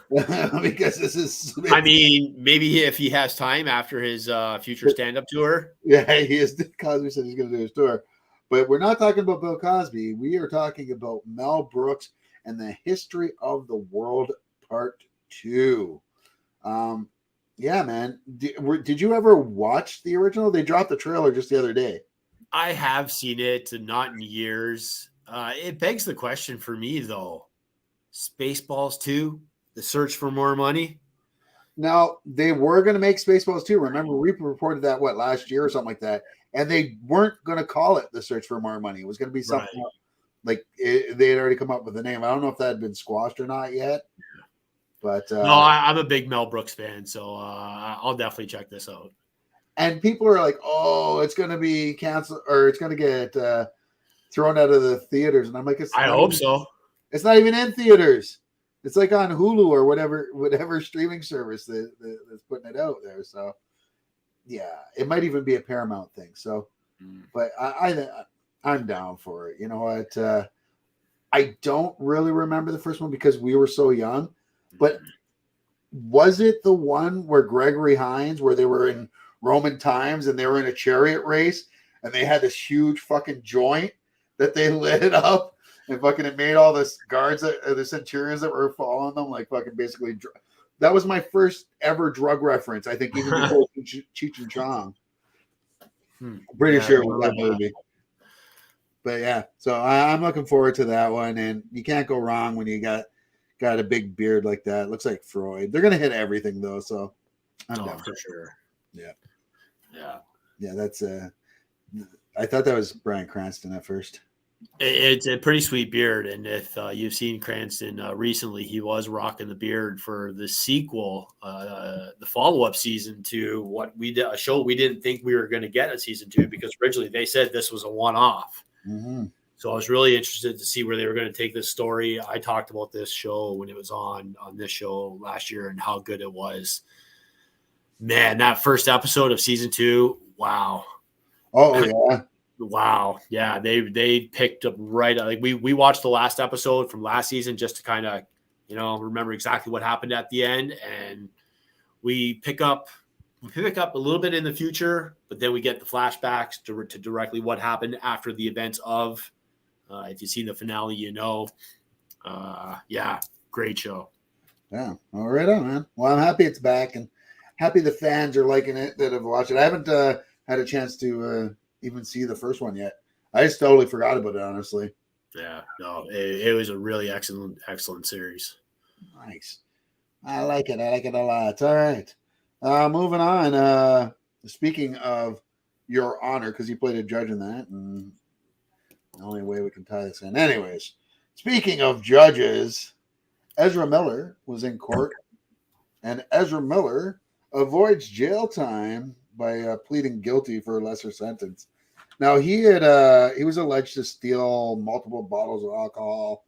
Because this is. I mean, maybe if he has time after his future stand-up tour. Yeah, he is. Cosby said he's going to do his tour, but we're not talking about Bill Cosby. We are talking about Mel Brooks and the History of the World Part 2. Yeah, man. Did you ever watch the original? They dropped the trailer just the other day. I have seen it, not in years. It begs the question for me, though. Spaceballs 2, The Search for More Money? Now, they were going to make Spaceballs 2. Remember, we reported that, last year or something like that. And they weren't going to call it The Search for More Money. It was going to be something they had already come up with a name. I don't know if that had been squashed or not yet. But no, I'm a big Mel Brooks fan, so I'll definitely check this out. And people are like, "Oh, it's going to be canceled, or it's going to get thrown out of the theaters." And I'm like, I hope so. It's not even in theaters. It's like on Hulu or whatever streaming service that's putting it out there. So, yeah, it might even be a Paramount thing. So, but I'm down for it. You know what? I don't really remember the first one because we were so young. But was it the one where Gregory Hines, where they were in Roman times and they were in a chariot race and they had this huge fucking joint that they lit up and fucking it made all this guards, the centurions that were following them, like fucking basically. That was my first ever drug reference. I think even before Cheech and Chong. I'm pretty sure it was that movie. But yeah, so I'm looking forward to that one, and you can't go wrong when you got a big beard like that. Looks like Freud. They're gonna hit everything though, so I'm down for sure. Yeah. That's I thought that was Bryan Cranston at first. It's a pretty sweet beard, and if you've seen Cranston recently, he was rocking the beard for the sequel, the follow-up season to what we did, a show we didn't think we were going to get a season 2 because originally they said this was a one-off. Mm-hmm. So I was really interested to see where they were going to take this story. I talked about this show when it was on this show last year and how good it was. Man, that first episode of season 2, wow. Oh yeah. Wow. Yeah, they picked up right. Like we watched the last episode from last season just to kind of, remember exactly what happened at the end. And we pick up a little bit in the future, but then we get the flashbacks to directly what happened after the events of. If you've seen the finale, yeah, great show. Yeah, all right on, man. Well, I'm happy it's back, and happy the fans are liking it that have watched it. I haven't had a chance to even see the first one yet. I just totally forgot about it, honestly. Yeah, no, it was a really excellent series. Nice. I like it. I like it a lot. All right. Moving on. Speaking of Your Honor, because you played a judge in that, and the only way we can tie this in. Anyways, speaking of judges, Ezra Miller was in court, and Ezra Miller avoids jail time by pleading guilty for a lesser sentence. Now, he was alleged to steal multiple bottles of alcohol,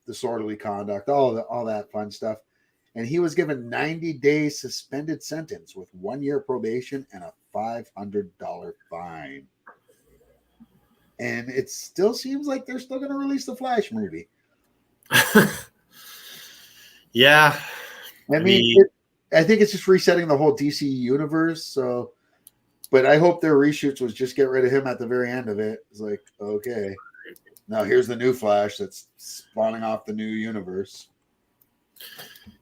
disorderly conduct, all that fun stuff. And he was given 90 days suspended sentence with 1 year probation and a $500 fine. And it still seems like they're still going to release the Flash movie. Yeah. I mean, I think it's just resetting the whole DC universe. So, but I hope their reshoots was just get rid of him at the very end of it. It's like, okay, now here's the new Flash that's spawning off the new universe.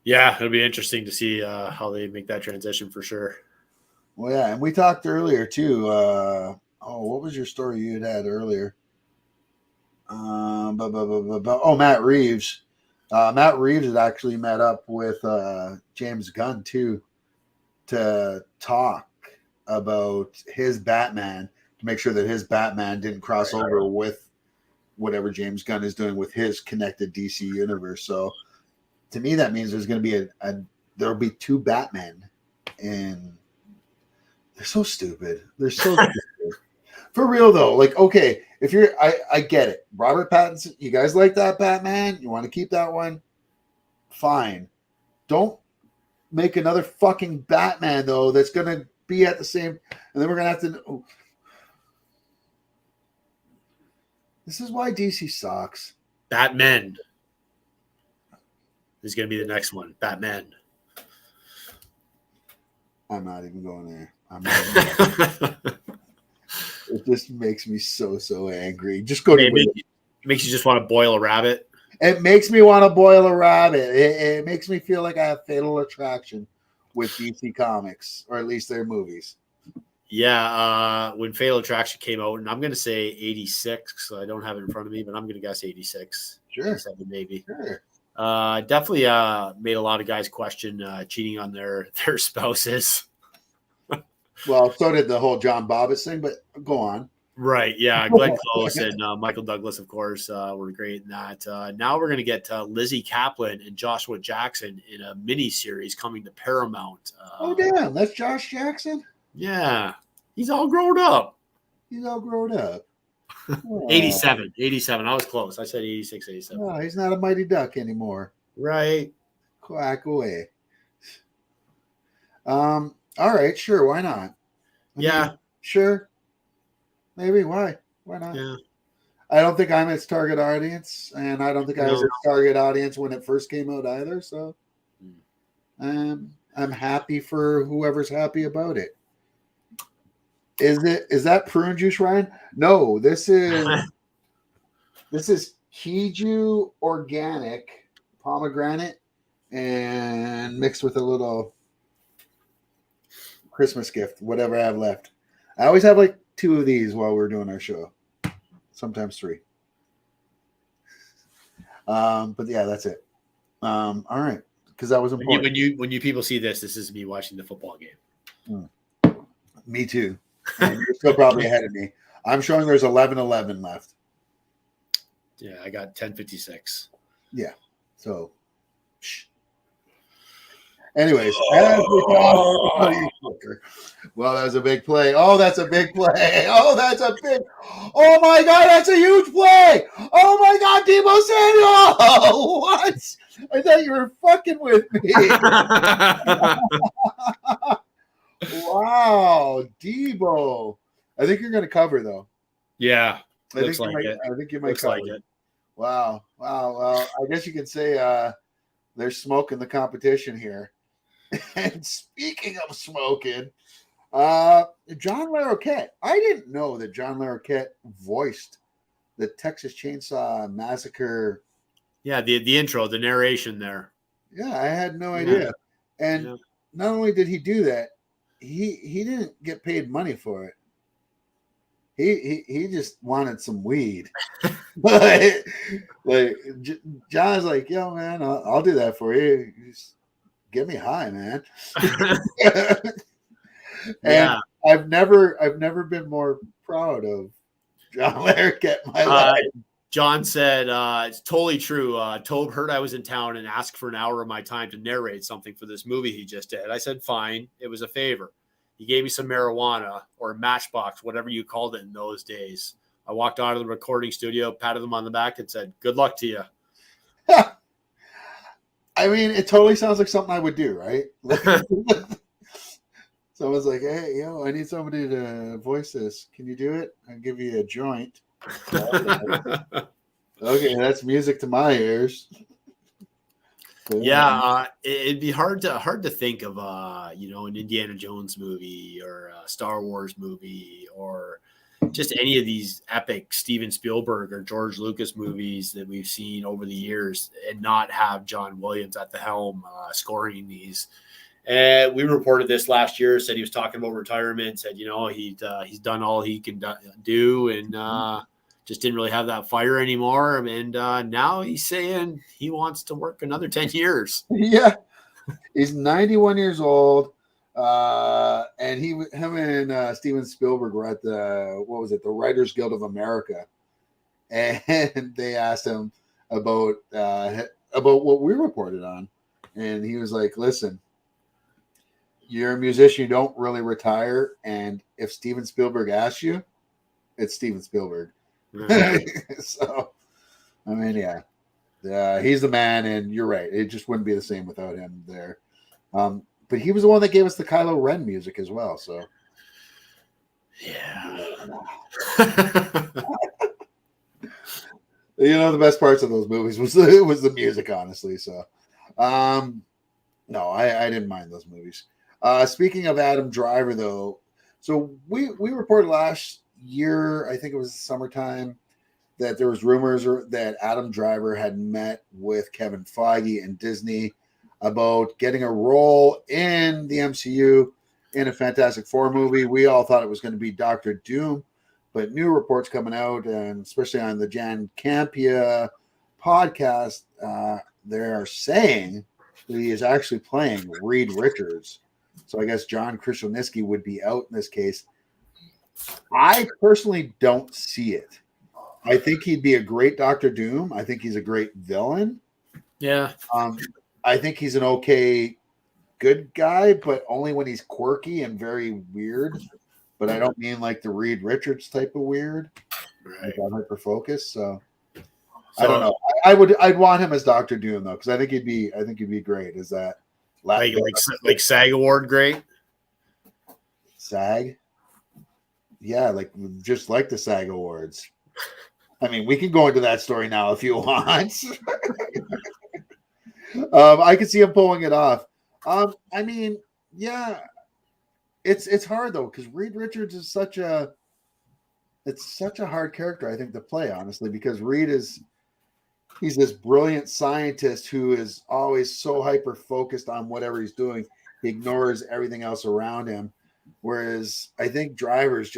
Yeah, it'll be interesting to see how they make that transition for sure. Well, yeah, and we talked earlier too. What was your story you had earlier? Matt Reeves. Matt Reeves had actually met up with James Gunn too to talk about his Batman, to make sure that his Batman didn't cross over with whatever James Gunn is doing with his connected DC universe. So to me, that means there's going to be there'll be two Batmen, and they're so stupid. They're so stupid. For real though, like, okay, if I get it. Robert Pattinson, you guys like that Batman? You want to keep that one? Fine. Don't make another fucking Batman though that's going to be at the same, and then we're going to have to. Oh. This is why DC sucks. Batman is going to be the next one. Batman. I'm not even going there. It just makes me so angry. Just go to it makes you just want to boil a rabbit. It makes me want to boil a rabbit. It makes me feel like I have fatal attraction with DC Comics, or at least their movies. Yeah, when Fatal Attraction came out, and I'm going to say 86, so I don't have it in front of me, but I'm going to guess 86. Sure. 87 maybe. Sure. Definitely made a lot of guys question cheating on their spouses. Well, so did the whole John Bobbitt thing, but go on. Right, yeah. Glenn Close and Michael Douglas, of course, were great in that. Now we're going to get Lizzie Kaplan and Joshua Jackson in a mini-series coming to Paramount. Oh, damn. That's Josh Jackson? Yeah. He's all grown up. He's all grown up. Oh. 87. I was close. I said 86, 87. No, he's not a Mighty Duck anymore. Right. Quack away. All right, sure. Why not? I mean, sure. Maybe. Why? Why not? Yeah. I don't think I'm its target audience, and I don't think I was its target audience when it first came out either. So I'm happy for whoever's happy about it. Is that prune juice, Ryan? No, this is Hiju organic pomegranate and mixed with a little Christmas gift, whatever I have left. I always have like 2 of these while we're doing our show, sometimes 3. But yeah, that's it. All right, because that was important. When you people see this is me watching the football game. Me too. And you're still probably ahead of me. I'm showing there's 11-11 left. Yeah, I got 10:56. Yeah. So, anyways, well, that was a big play. Oh, that's a big play. Oh, that's a big. Oh my God, that's a huge play. Oh my God, Debo Samuel. Oh, what? I thought you were fucking with me. Wow, Debo. I think you're going to cover though. Yeah, I think you might cover. Like it. Wow. Well, I guess you could say there's smoke in the competition here. And speaking of smoking, John Larroquette. I didn't know that John Larroquette voiced the Texas Chainsaw Massacre. Yeah, the intro, the narration there. Yeah, I had no idea. And Yeah. not only did he do that, he didn't get paid money for it. He just wanted some weed. like John's like, yo, man, I'll do that for you. Just get me high, man. And I've never been more proud of John Larroquette in my life. John said, it's totally true. Tobe heard I was in town and asked for an hour of my time to narrate something for this movie he just did. I said, fine. It was a favor. He gave me some marijuana or a matchbox, whatever you called it in those days. I walked out of the recording studio, patted him on the back, and said, good luck to you. I mean, it totally sounds like something I would do, right? Someone's like, hey, I need somebody to voice this. Can you do it? I'll give you a joint. Okay, that's music to my ears. Yeah, it'd be hard to think of an Indiana Jones movie or a Star Wars movie or just any of these epic Steven Spielberg or George Lucas movies that we've seen over the years and not have John Williams at the helm scoring these. And we reported this last year, said he was talking about retirement, said, he's done all he can do and just didn't really have that fire anymore. And now he's saying he wants to work another 10 years. Yeah. He's 91 years old. And him and Steven Spielberg were at the Writers Guild of America. And they asked him about what we reported on. And he was like, listen, you're a musician, you don't really retire. And if Steven Spielberg asks you, it's Steven Spielberg. So, I mean, yeah, he's the man, and you're right. It just wouldn't be the same without him there. But he was the one that gave us the Kylo Ren music as well. So, yeah. The best parts of those movies was the music, honestly. So, no, I didn't mind those movies. Speaking of Adam Driver, though, so we reported last year, I think it was summertime, that there was rumors that Adam Driver had met with Kevin Feige and Disney about getting a role in the MCU in a Fantastic Four movie. We all thought it was going to be Doctor Doom, but new reports coming out, and especially on the Jan Campia podcast, they are saying that he is actually playing Reed Richards. So I guess John Krasinski would be out in this case. I personally don't see it. I think he'd be a great Doctor Doom. I think he's a great villain. Yeah. I think he's an okay good guy, but only when he's quirky and very weird. But I don't mean like the Reed Richards type of weird. Right. Like hyper focus. So I don't know. I'd want him as Doctor Doom though, because I think he'd be great. Is that like SAG Award great? SAG? Yeah, just like the SAG Awards. I mean, we can go into that story now if you want. I can see him pulling it off. I mean, yeah, it's hard though because Reed Richards is such a hard character, I think, to play, honestly, because he's this brilliant scientist who is always so hyper focused on whatever he's doing. He ignores everything else around him. Whereas I think Driver's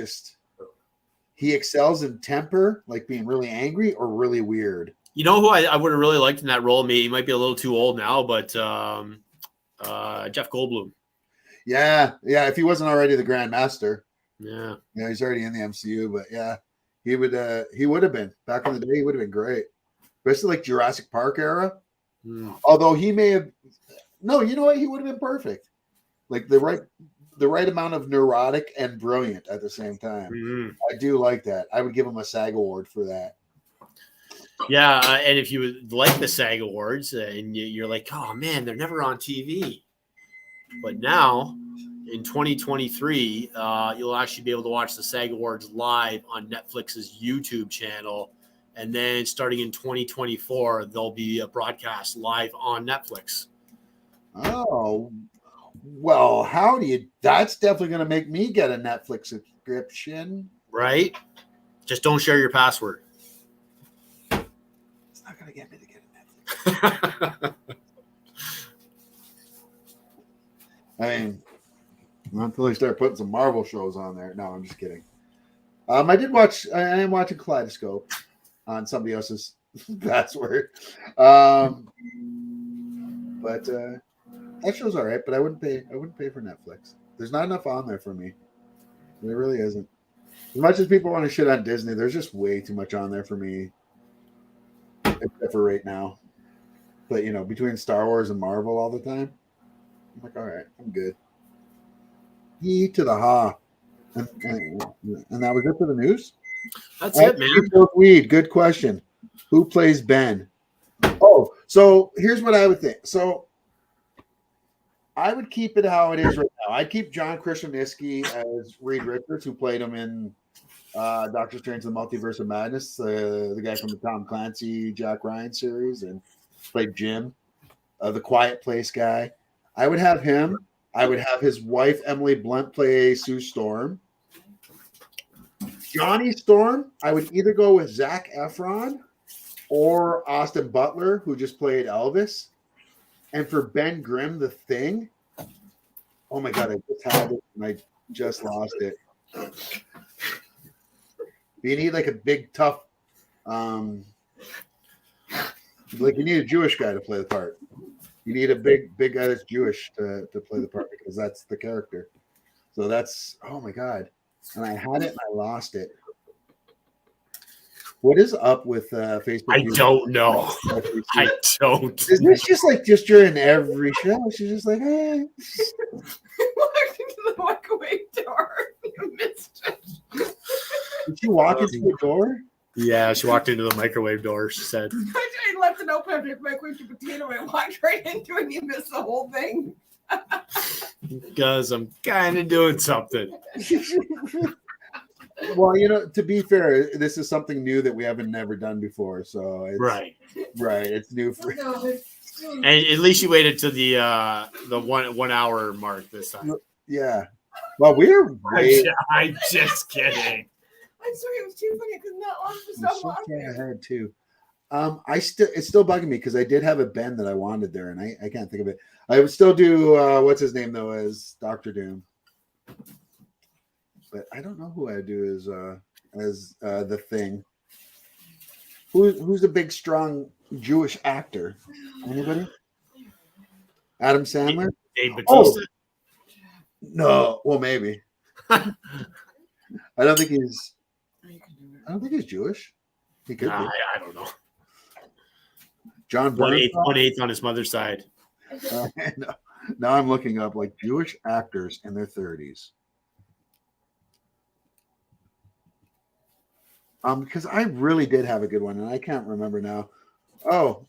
he excels in temper, like being really angry or really weird. You know who I would have really liked in that role? He might be a little too old now, but Jeff Goldblum. Yeah. If he wasn't already the Grand Master. Yeah. Yeah, he's already in the MCU, but yeah, he would have been back in the day. He would have been great, especially like Jurassic Park era. Although he may have, no, you know what? He would have been perfect. Like the right amount of neurotic and brilliant at the same time. Mm-hmm. I do like that. I would give him a SAG award for that. Yeah, and if you would like the SAG Awards and you're like, oh man, they're never on TV. But now, in 2023, you'll actually be able to watch the SAG Awards live on Netflix's YouTube channel. And then starting in 2024, there'll be a broadcast live on Netflix. Oh, Well, how do you? That's definitely going to make me get a Netflix subscription. Right? Just don't share your password. It's not going to get me to get a Netflix. I mean, not until they start putting some Marvel shows on there. No, I'm just kidding. I am watching Kaleidoscope on somebody else's password. But that show's all right, but I wouldn't pay for Netflix. There's not enough on there for me. There really isn't. As much as people want to shit on Disney, there's just way too much on there for me. Except for right now. But between Star Wars and Marvel all the time, I'm like, all right, I'm good. Ye to the ha. And that was it for the news? That's it, man. Weed, good question. Who plays Ben? Oh, so here's what I would think. So I would keep it how it is right now. I'd keep John Krasinski as Reed Richards, who played him in Doctor Strange: The Multiverse of Madness, the guy from the Tom Clancy, Jack Ryan series, and played Jim, the Quiet Place guy. I would have him. I would have his wife, Emily Blunt, play Sue Storm. Johnny Storm, I would either go with Zac Efron or Austin Butler, who just played Elvis. And for Ben Grimm, the Thing, oh my God, I just had it and I just lost it. You need like a big, tough, you need a Jewish guy to play the part. You need a big guy that's Jewish to play the part because that's the character. So that's, oh my God. And I had it and I lost it. What is up with Facebook? I don't know. I don't. Is this just during every show? She's just like, hey. Walked into the microwave door. You missed it. Did she walk into the door? Yeah, she walked into the microwave door. She said, I left it open after the microwave potato and I walked right into it and you missed the whole thing. because I'm kind of doing something. Well, to be fair, this is something new that we haven't never done before. So it's, right, it's new for. And at least you waited to the 1 hour mark this time. Yeah. Well, we're. I'm just kidding. I'm sorry, it was too funny because not long for so long. I had too. It's still bugging me because I did have a Ben that I wanted there, and I can't think of it. I would still do what's his name though as Dr. Doom, but I don't know who I'd do as the Thing. Who's a big, strong Jewish actor? Anybody? Adam Sandler? Dave Bautista? No, well maybe. I don't think he's Jewish. He could be. I don't know. John Burns. 1/8 on his mother's side. Now I'm looking up like Jewish actors in their 30s. Because I really did have a good one, and I can't remember now. Oh,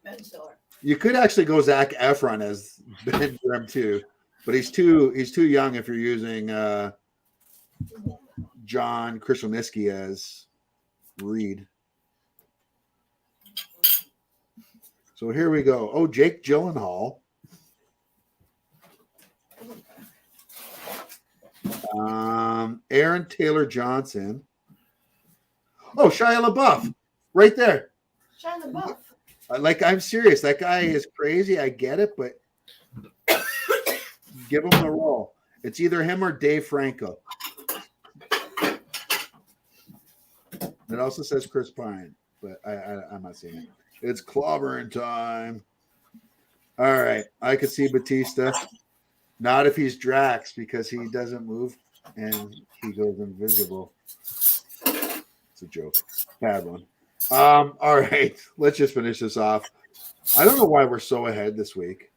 Ben Stiller. You could actually go Zac Efron as Ben Grimm too, but he's too young if you're using John Krasinski as Reed. So here we go. Oh, Jake Gyllenhaal. Aaron Taylor Johnson. Oh, Shia LaBeouf. Right there. Shia LaBeouf. I'm serious. That guy is crazy. I get it, but give him the role. It's either him or Dave Franco. It also says Chris Pine, but I'm not seeing it. It's clobbering time. All right. I could see Batista. Not if he's Drax, because he doesn't move and he goes invisible. It's a joke. Bad one. All right. Let's just finish this off. I don't know why we're so ahead this week,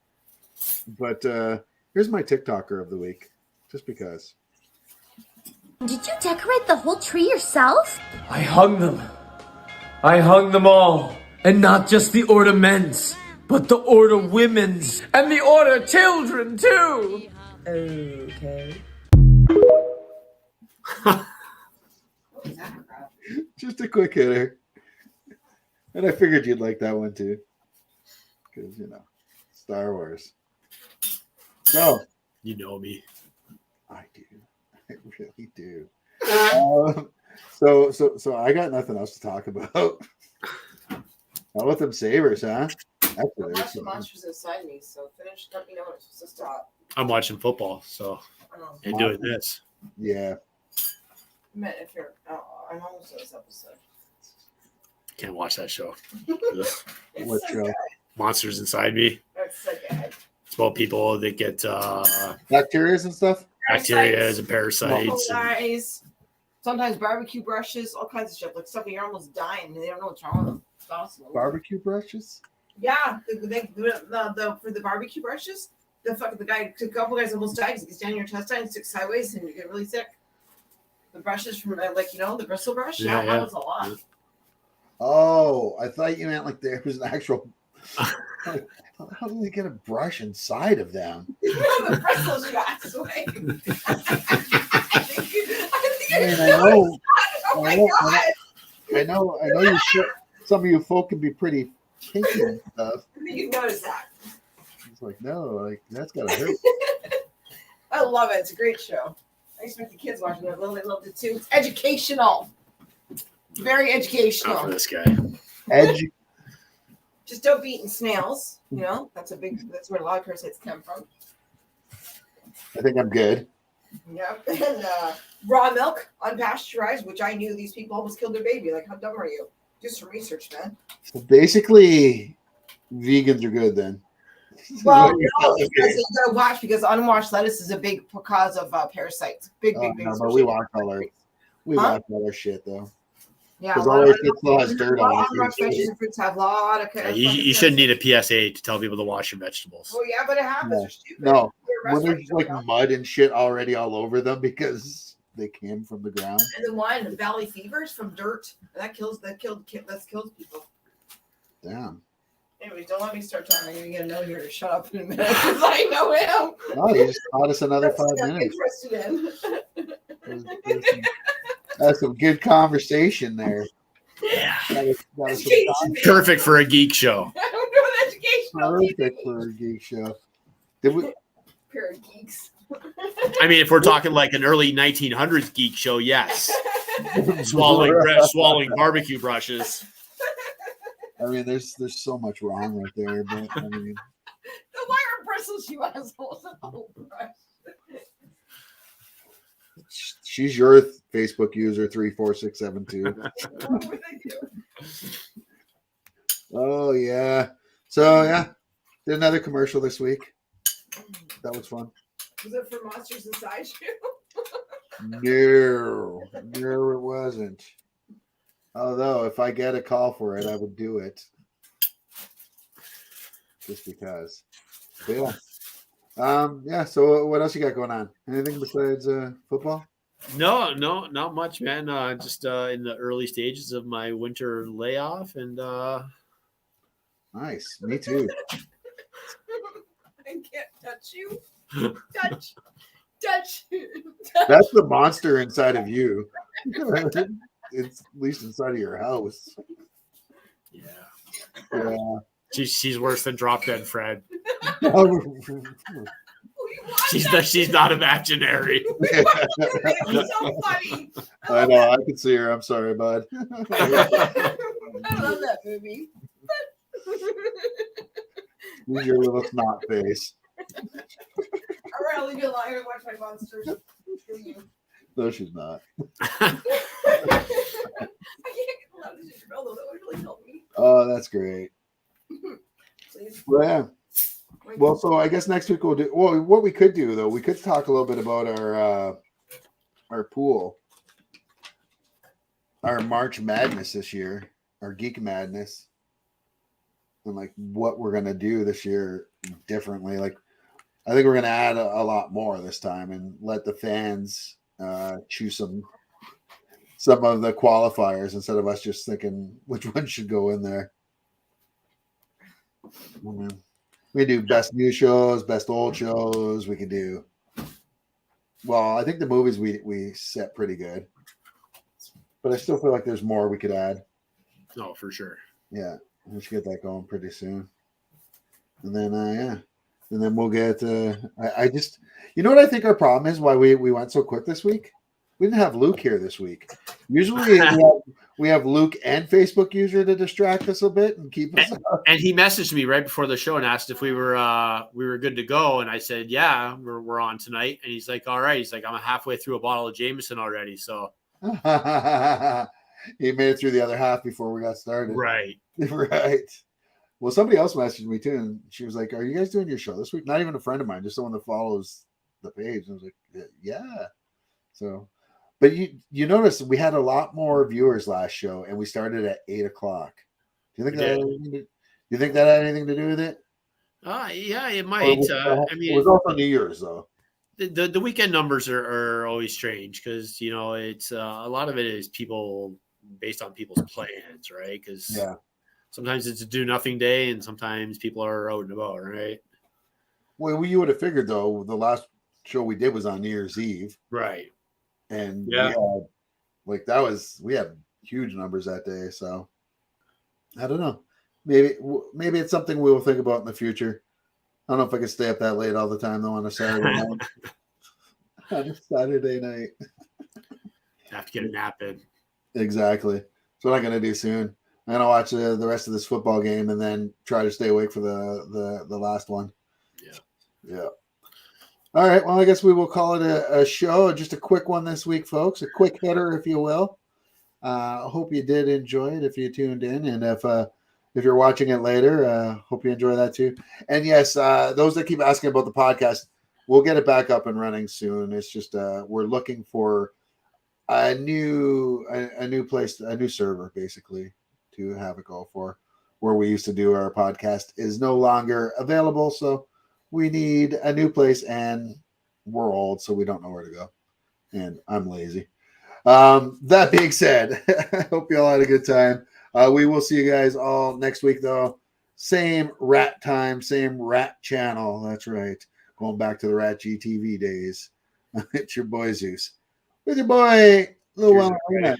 but here's my TikToker of the week, just because. Did you decorate the whole tree yourself? I hung them. I hung them all. And not just the order men's, but the order women's. And the order children, too. Okay. Just a quick hitter. And I figured you'd like that one, too. Because, Star Wars. So You know me. I do. I really do. So I got nothing else to talk about. How about them Sabres, huh? I'm Actually, watching Monsters Inside Me, so finish. Let me know when it's supposed to stop. I'm watching football, so Oh, and doing this. yeah. I meant if you're. Oh, I'm almost on this episode. Can't watch that show. It's What so show? good. Monsters Inside Me. It's so good. It's about people that get Bacteria and stuff. bacteria and parasites. and- Guys, sometimes barbecue brushes, all kinds of stuff. Like stuff you're almost dying and they don't know what's wrong with them. It's awesome. Barbecue brushes. Yeah, for the barbecue brushes, the couple guys almost died because it gets down your intestine and sticks sideways and you get really sick. The brushes from the bristle brush, Yeah, that was a lot. Oh, I thought you meant like there was an actual. How do they get a brush inside of them? The bristles you asked away. I know. You should, some of you folk can be pretty kinky and stuff. You notice that. It's like no, that's gotta hurt. I love it. It's a great show. I used to make the kids watching it. They loved it too. It's educational. Very Not educational. for this guy. Edge. Just don't be eating snails. That's where a lot of parasites come from. I think I'm good. Yep. And raw milk, unpasteurized, which I knew these people almost killed their baby. Like, how dumb are you? Do some research, man. So basically, vegans are good then. Well, no, because you gotta watch because unwashed lettuce is a big cause of parasites. Big. No, but we watch all our shit though. Yeah, Because all our shit still has dirt on it. unwashed veggies and fruits have a lot of. Yeah, you shouldn't need a PSA to tell people to wash your vegetables. Well, yeah, but it happens. No. They're stupid. No, They're when there's restaurants, like mud and shit already all over them because they came from the ground. And the one, the valley fevers from dirt that kills people. Damn. Anyways, don't let me start talking. I'm gonna get a note here to shut up in a minute because I know him. Oh, you just taught us another 5 I'm minutes. interested in. That's some good conversation there. Yeah. That is some Perfect for a geek show. I don't know what educational perfect for a geek show. Did we? pair of geeks. I mean, if we're talking like an early 1900s geek show, yes. Swallowing barbecue brushes. I mean, there's so much wrong right there, but I mean, The wire bristles, you assholes. Oh, brush. she's your Facebook user 34672. What would I do? Oh yeah. So yeah, did another commercial this week. That was fun. Was it for Monsters Inside You? No, it wasn't. Although, if I get a call for it, I would do it. Just because. But yeah. Yeah. So, what else you got going on? Anything besides football? No, not much, man. Just in the early stages of my winter layoff, and Nice. Me too. I can't touch you. Touch. That's the monster inside of you. It's at least inside of your house. yeah, she's worse than Drop Dead Fred. She's not imaginary. It's so funny. I know. I can see her. I'm sorry, bud. I love that movie. Use your little snot face. All right, I'll leave you alone. I'm gonna watch my monsters. Screw you. No, she's not. I can't get allowed to do your elbow. That would really help me. Oh, that's great. Please. Well, yeah. Well, so I guess next week we'll do. Well, what we could do though, we could talk a little bit about our pool, our March Madness this year, our Geek Madness, and like what we're gonna do this year differently. Like, I think we're gonna add a lot more this time and let the fans choose some of the qualifiers instead of us just thinking which one should go in there. We do best new shows, best old shows. We could do. Well, I think the movies we set pretty good, but I still feel like there's more we could add. Oh, for sure. Yeah, we should get that going pretty soon. And then yeah, and then we'll get. I just, you know what I think our problem is? Why we went so quick this week? We didn't have Luke here this week. Usually we have Luke and Facebook user to distract us a bit and keep us up. And he messaged me right before the show and asked if we were good to go, and I said, yeah, we're on tonight. And he's like, all right. He's like, I'm halfway through a bottle of Jameson already, so. He made it through the other half before we got started. Right. Right. Well, somebody else messaged me too, and she was like, "Are you guys doing your show this week?" Not even a friend of mine, just someone that follows the page. And I was like, "Yeah." So, but you notice we had a lot more viewers last show, and we started at 8:00. Do you think that had anything to do with it? Yeah, it might. It was also New Year's though. The weekend numbers are always strange because it's a lot of it is people based on people's plans, right? Because sometimes it's a do nothing day, and sometimes people are out and about, right? Well, you would have figured though. The last show we did was on New Year's Eve, right? And yeah, we had huge numbers that day. So I don't know. Maybe it's something we will think about in the future. I don't know if I can stay up that late all the time though on a Saturday night. On a Saturday night, have to get a nap in. Exactly. That's what I'm gonna do soon. I'm gonna watch the rest of this football game and then try to stay awake for the last one. Yeah. All right. Well, I guess we will call it a show. Just a quick one this week, folks. A quick hitter, if you will. I hope you did enjoy it if you tuned in, and if you're watching it later, hope you enjoy that too. And yes, those that keep asking about the podcast, we'll get it back up and running soon. It's just we're looking for a new place, a new server, basically, to have it go for. Where we used to do our podcast is no longer available, so we need a new place, and we're old, so we don't know where to go. And I'm lazy. That being said, I hope you all had a good time. We will see you guys all next week, though. Same rat time, same rat channel. That's right. Going back to the RatG TV days. It's your boy Zeus. With your boy, Wellandwingnut.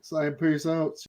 Slime, peace out.